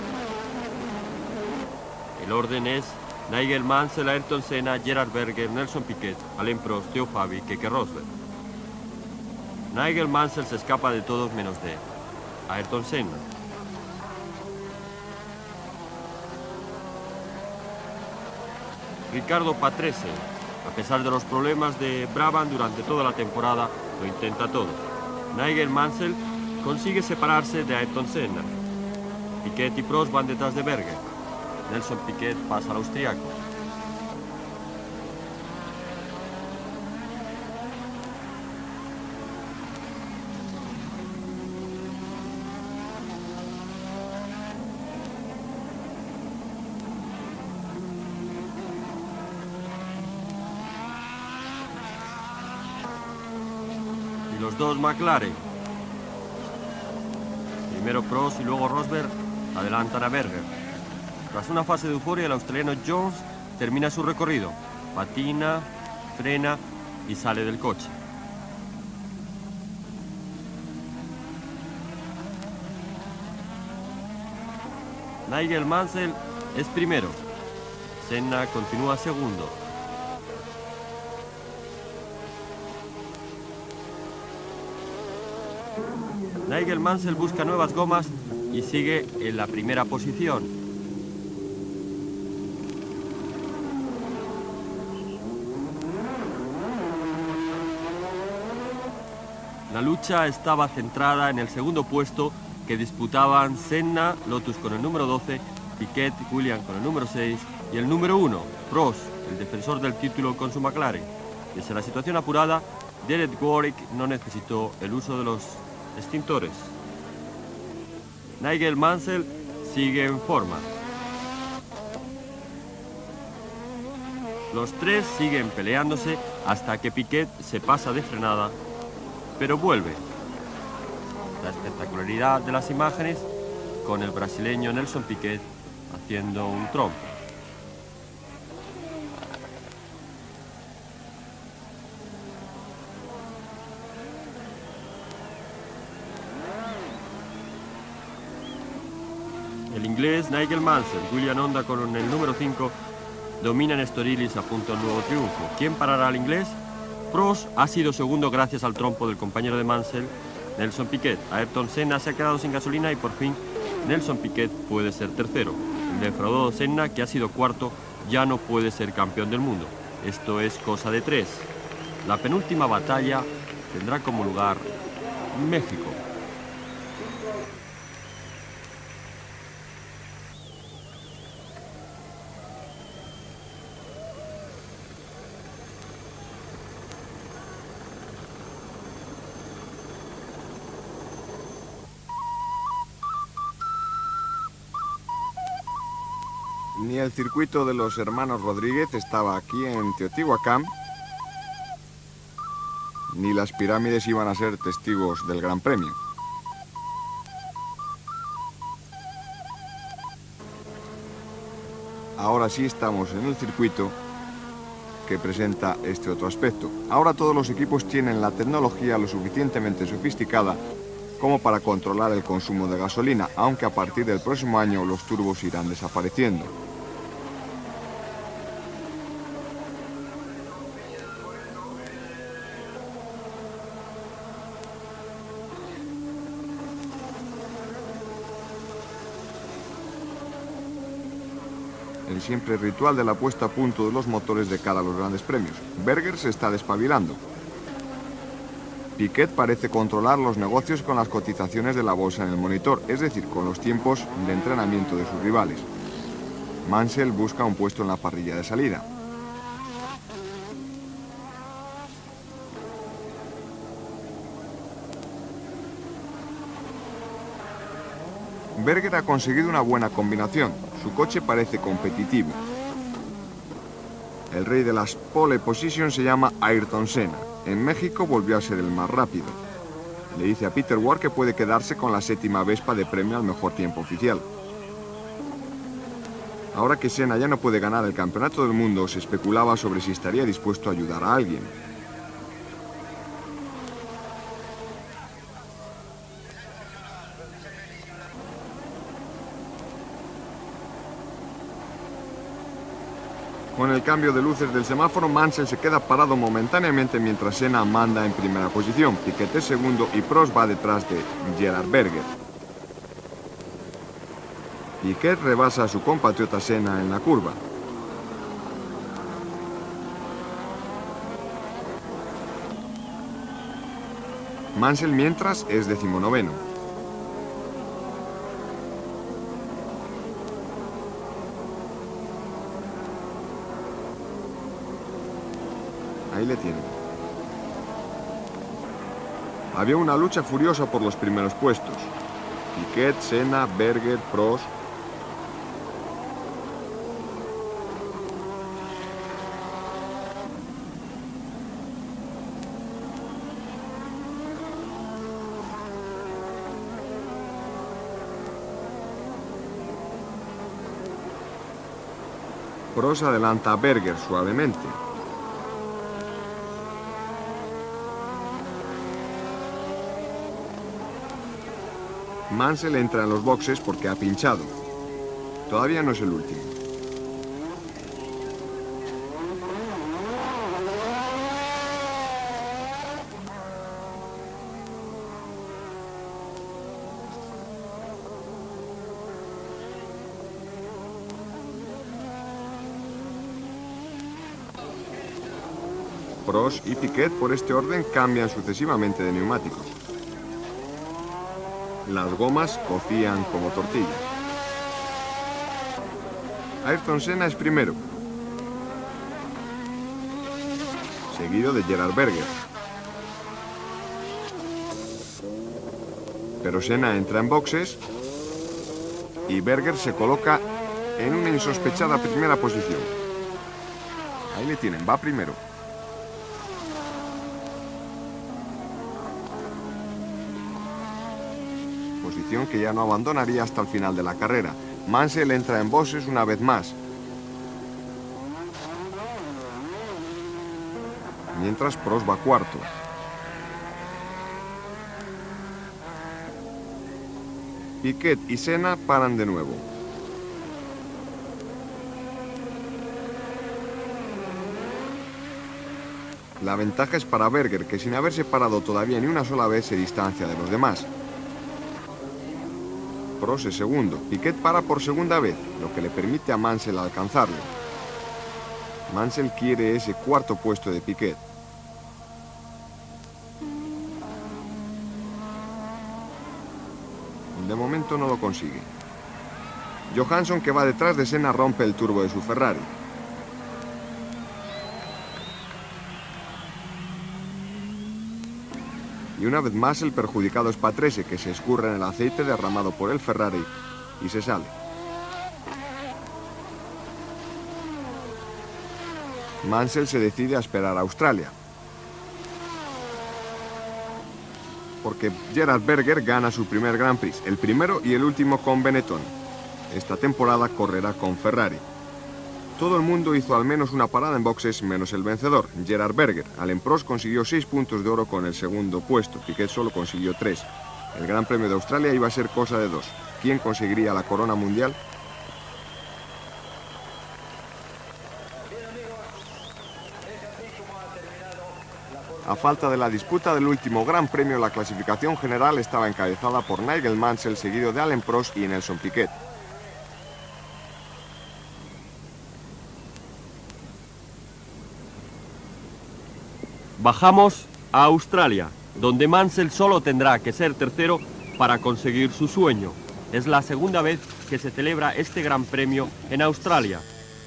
El orden es Nigel Mansell, Ayrton Senna, Gerhard Berger, Nelson Piquet, Alain Prost, Teo Fabi, Keke Rosberg. Nigel Mansell se escapa de todos menos de Ayrton Senna. Ricardo Patrese, a pesar de los problemas de Brabham durante toda la temporada, lo intenta todo. Nigel Mansell consigue separarse de Ayrton Senna. Piquet y Prost van detrás de Berger. Nelson Piquet pasa al austriaco. Y los dos McLaren, primero Prost y luego Rosberg, adelantan a Berger. Tras una fase de euforia, el australiano Jones termina su recorrido, patina, frena y sale del coche. Nigel Mansell es primero, Senna continúa segundo. Nigel Mansell busca nuevas gomas y sigue en la primera posición. La lucha estaba centrada en el segundo puesto que disputaban Senna, Lotus con el número 12, Piquet, Williams con el número 6 y el número 1, Prost, el defensor del título con su McLaren. Desde la situación apurada, Derek Warwick no necesitó el uso de los extintores. Nigel Mansell sigue en forma. Los tres siguen peleándose hasta que Piquet se pasa de frenada, pero vuelve. La espectacularidad de las imágenes con el brasileño Nelson Piquet haciendo un trompo. El inglés Nigel Mansell, William Honda con el número 5, domina en Estoril y se apunta a un nuevo triunfo. ¿Quién parará al inglés? Prost ha sido segundo gracias al trompo del compañero de Mansell, Nelson Piquet. Ayrton Senna se ha quedado sin gasolina y por fin Nelson Piquet puede ser tercero. El defraudado Senna, que ha sido cuarto, ya no puede ser campeón del mundo. Esto es cosa de tres. La penúltima batalla tendrá como lugar México. Ni el circuito de los hermanos Rodríguez estaba aquí en Teotihuacán, ni las pirámides iban a ser testigos del Gran Premio. Ahora sí estamos en el circuito que presenta este otro aspecto. Ahora todos los equipos tienen la tecnología lo suficientemente sofisticada como para controlar el consumo de gasolina, aunque a partir del próximo año los turbos irán desapareciendo. El siempre ritual de la puesta a punto de los motores de cara a los grandes premios. Berger se está despabilando. Piquet parece controlar los negocios con las cotizaciones de la bolsa en el monitor, es decir, con los tiempos de entrenamiento de sus rivales. Mansell busca un puesto en la parrilla de salida. Berger ha conseguido una buena combinación. Su coche parece competitivo. El rey de las pole position se llama Ayrton Senna. En México volvió a ser el más rápido. Le dice a Peter Ward que puede quedarse con la 7ª Vespa de premio al mejor tiempo oficial. Ahora que Senna ya no puede ganar el campeonato del mundo, se especulaba sobre si estaría dispuesto a ayudar a alguien. Con el cambio de luces del semáforo, Mansell se queda parado momentáneamente mientras Senna manda en primera posición. Piquet es segundo y Prost va detrás de Gerhard Berger. Piquet rebasa a su compatriota Senna en la curva. Mansell mientras es 19º. Ahí le tienen. Había una lucha furiosa por los primeros puestos. Piquet, Senna, Berger, Prost. Prost adelanta a Berger suavemente. Mansell entra en los boxes porque ha pinchado. Todavía no es el último. Prost y Piquet por este orden cambian sucesivamente de neumáticos. Las gomas cocían como tortillas. Ayrton Senna es primero, seguido de Gerhard Berger. Pero Senna entra en boxes y Berger se coloca en una insospechada primera posición. Ahí le tienen, va primero. Posición que ya no abandonaría hasta el final de la carrera. Mansell entra en boxes una vez más. Mientras Prost va cuarto. Piquet y Senna paran de nuevo. La ventaja es para Berger, que sin haberse parado todavía ni una sola vez se distancia de los demás. Prost es segundo. Piquet para por segunda vez, lo que le permite a Mansell alcanzarlo. Mansell quiere ese cuarto puesto de Piquet. De momento no lo consigue. Johansson, que va detrás de Senna, rompe el turbo de su Ferrari. Y una vez más el perjudicado es Patrese, que se escurre en el aceite derramado por el Ferrari y se sale. Mansell se decide a esperar a Australia, porque Gerhard Berger gana su primer Grand Prix, el primero y el último con Benetton. Esta temporada correrá con Ferrari. Todo el mundo hizo al menos una parada en boxes, menos el vencedor, Gerhard Berger. Alain Prost consiguió 6 puntos de oro con el segundo puesto. Piquet solo consiguió 3. El Gran Premio de Australia iba a ser cosa de dos. ¿Quién conseguiría la corona mundial? A falta de la disputa del último Gran Premio, la clasificación general estaba encabezada por Nigel Mansell, seguido de Alain Prost y Nelson Piquet. Bajamos a Australia, donde Mansell solo tendrá que ser tercero para conseguir su sueño. Es la segunda vez que se celebra este Gran Premio en Australia,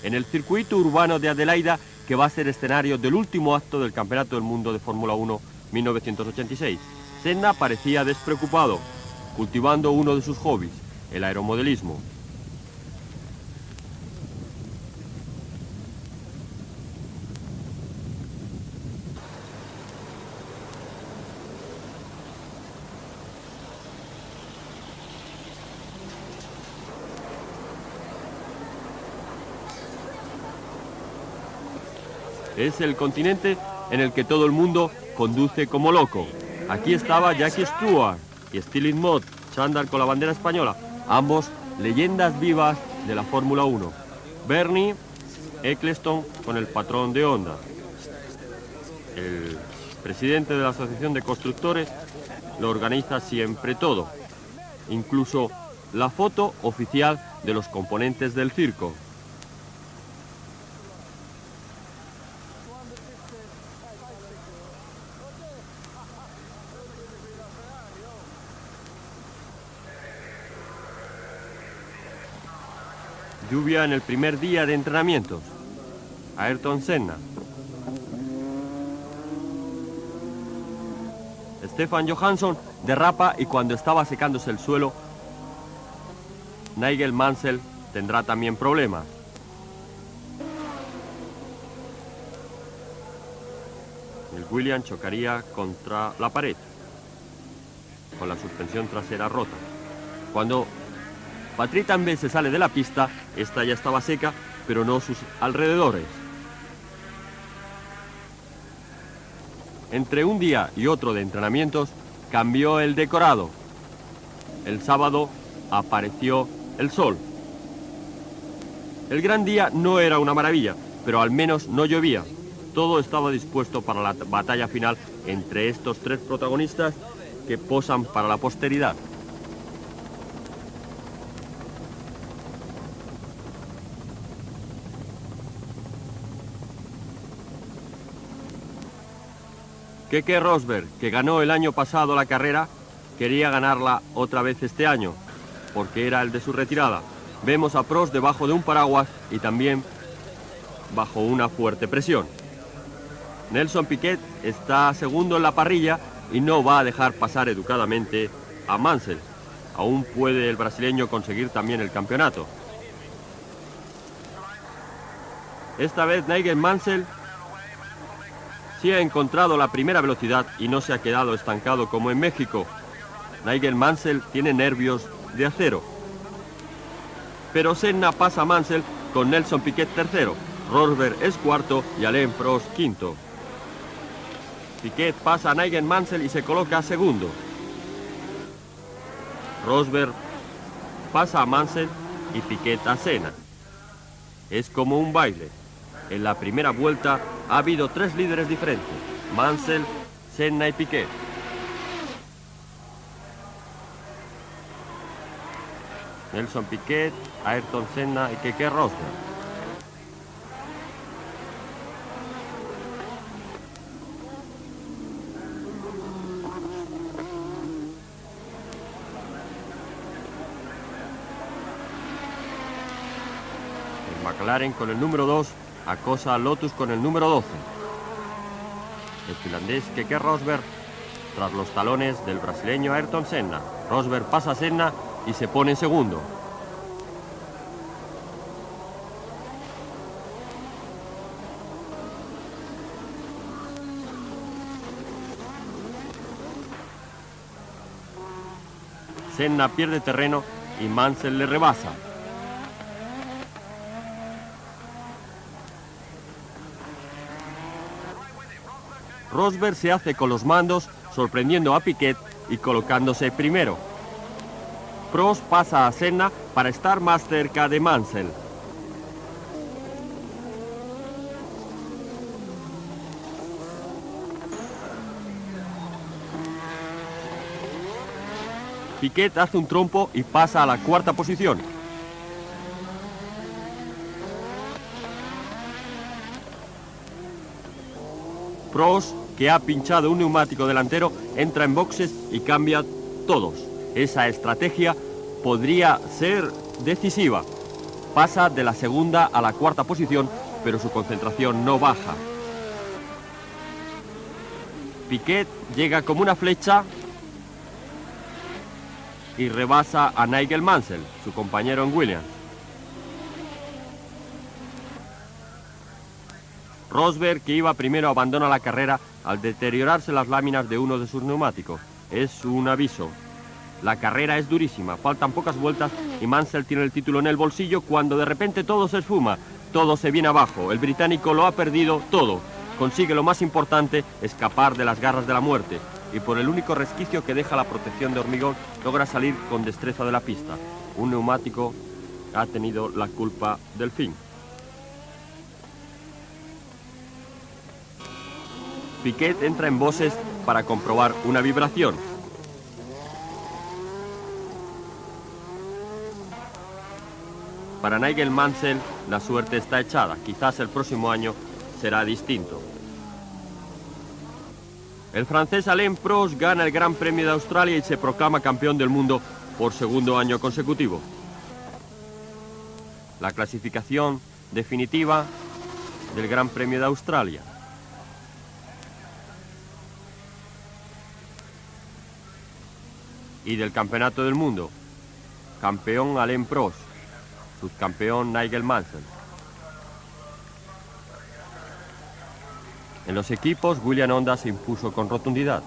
en el circuito urbano de Adelaida, que va a ser escenario del último acto del Campeonato del Mundo de Fórmula 1 1986. Senna parecía despreocupado, cultivando uno de sus hobbies, el aeromodelismo. Es el continente en el que todo el mundo conduce como loco. Aquí estaba Jackie Stewart y Stirling Moss, chándal con la bandera española, ambos leyendas vivas de la Fórmula 1. Bernie Ecclestone con el patrón de Honda. El presidente de la Asociación de Constructores lo organiza siempre todo, incluso la foto oficial de los componentes del circo. Lluvia en el primer día de entrenamientos. Ayrton Senna. Stefan Johansson derrapa y cuando estaba secándose el suelo, Nigel Mansell tendrá también problemas. El Williams chocaría contra la pared, con la suspensión trasera rota. Cuando Patrick Tambay se sale de la pista, esta ya estaba seca, pero no sus alrededores. Entre un día y otro de entrenamientos, cambió el decorado. El sábado apareció el sol. El gran día no era una maravilla, pero al menos no llovía. Todo estaba dispuesto para la batalla final entre estos tres protagonistas que posan para la posteridad. Keke Rosberg, que ganó el año pasado la carrera, quería ganarla otra vez este año, porque era el de su retirada. Vemos a Prost debajo de un paraguas y también bajo una fuerte presión. Nelson Piquet está segundo en la parrilla y no va a dejar pasar educadamente a Mansell. Aún puede el brasileño conseguir también el campeonato. Esta vez Nigel Mansell sí ha encontrado la primera velocidad y no se ha quedado estancado como en México. Nigel Mansell tiene nervios de acero. Pero Senna pasa a Mansell con Nelson Piquet tercero. Rosberg es cuarto y Alain Prost quinto. Piquet pasa a Nigel Mansell y se coloca segundo. Rosberg pasa a Mansell y Piquet a Senna. Es como un baile. En la primera vuelta ha habido 3 líderes diferentes: Mansell, Senna y Piquet. Nelson Piquet, Ayrton Senna y Keke Rosberg. El McLaren con el número 2 acosa a Lotus con el número 12. El finlandés Keke Rosberg tras los talones del brasileño Ayrton Senna. Rosberg pasa a Senna y se pone en segundo. Senna pierde terreno y Mansell le rebasa. Rosberg se hace con los mandos, sorprendiendo a Piquet y colocándose primero. Prost pasa a Senna para estar más cerca de Mansell. Piquet hace un trompo y pasa a la cuarta posición. Prost, que ha pinchado un neumático delantero, entra en boxes y cambia todos. Esa estrategia podría ser decisiva. Pasa de la segunda a la cuarta posición, pero su concentración no baja. Piquet llega como una flecha y rebasa a Nigel Mansell, su compañero en Williams. Rosberg, que iba primero, abandona la carrera al deteriorarse las láminas de uno de sus neumáticos. Es un aviso. La carrera es durísima, faltan pocas vueltas y Mansell tiene el título en el bolsillo cuando de repente todo se esfuma, todo se viene abajo. El británico lo ha perdido todo. Consigue lo más importante, escapar de las garras de la muerte, y por el único resquicio que deja la protección de hormigón logra salir con destreza de la pista. Un neumático ha tenido la culpa del fin. Piquet entra en boxes para comprobar una vibración. Para Nigel Mansell la suerte está echada. Quizás el próximo año será distinto. El francés Alain Prost gana el Gran Premio de Australia y se proclama campeón del mundo por segundo año consecutivo. La clasificación definitiva del Gran Premio de Australia. Y del Campeonato del Mundo. Campeón Alain Prost. Subcampeón Nigel Mansell. En los equipos, William Honda se impuso con rotundidad.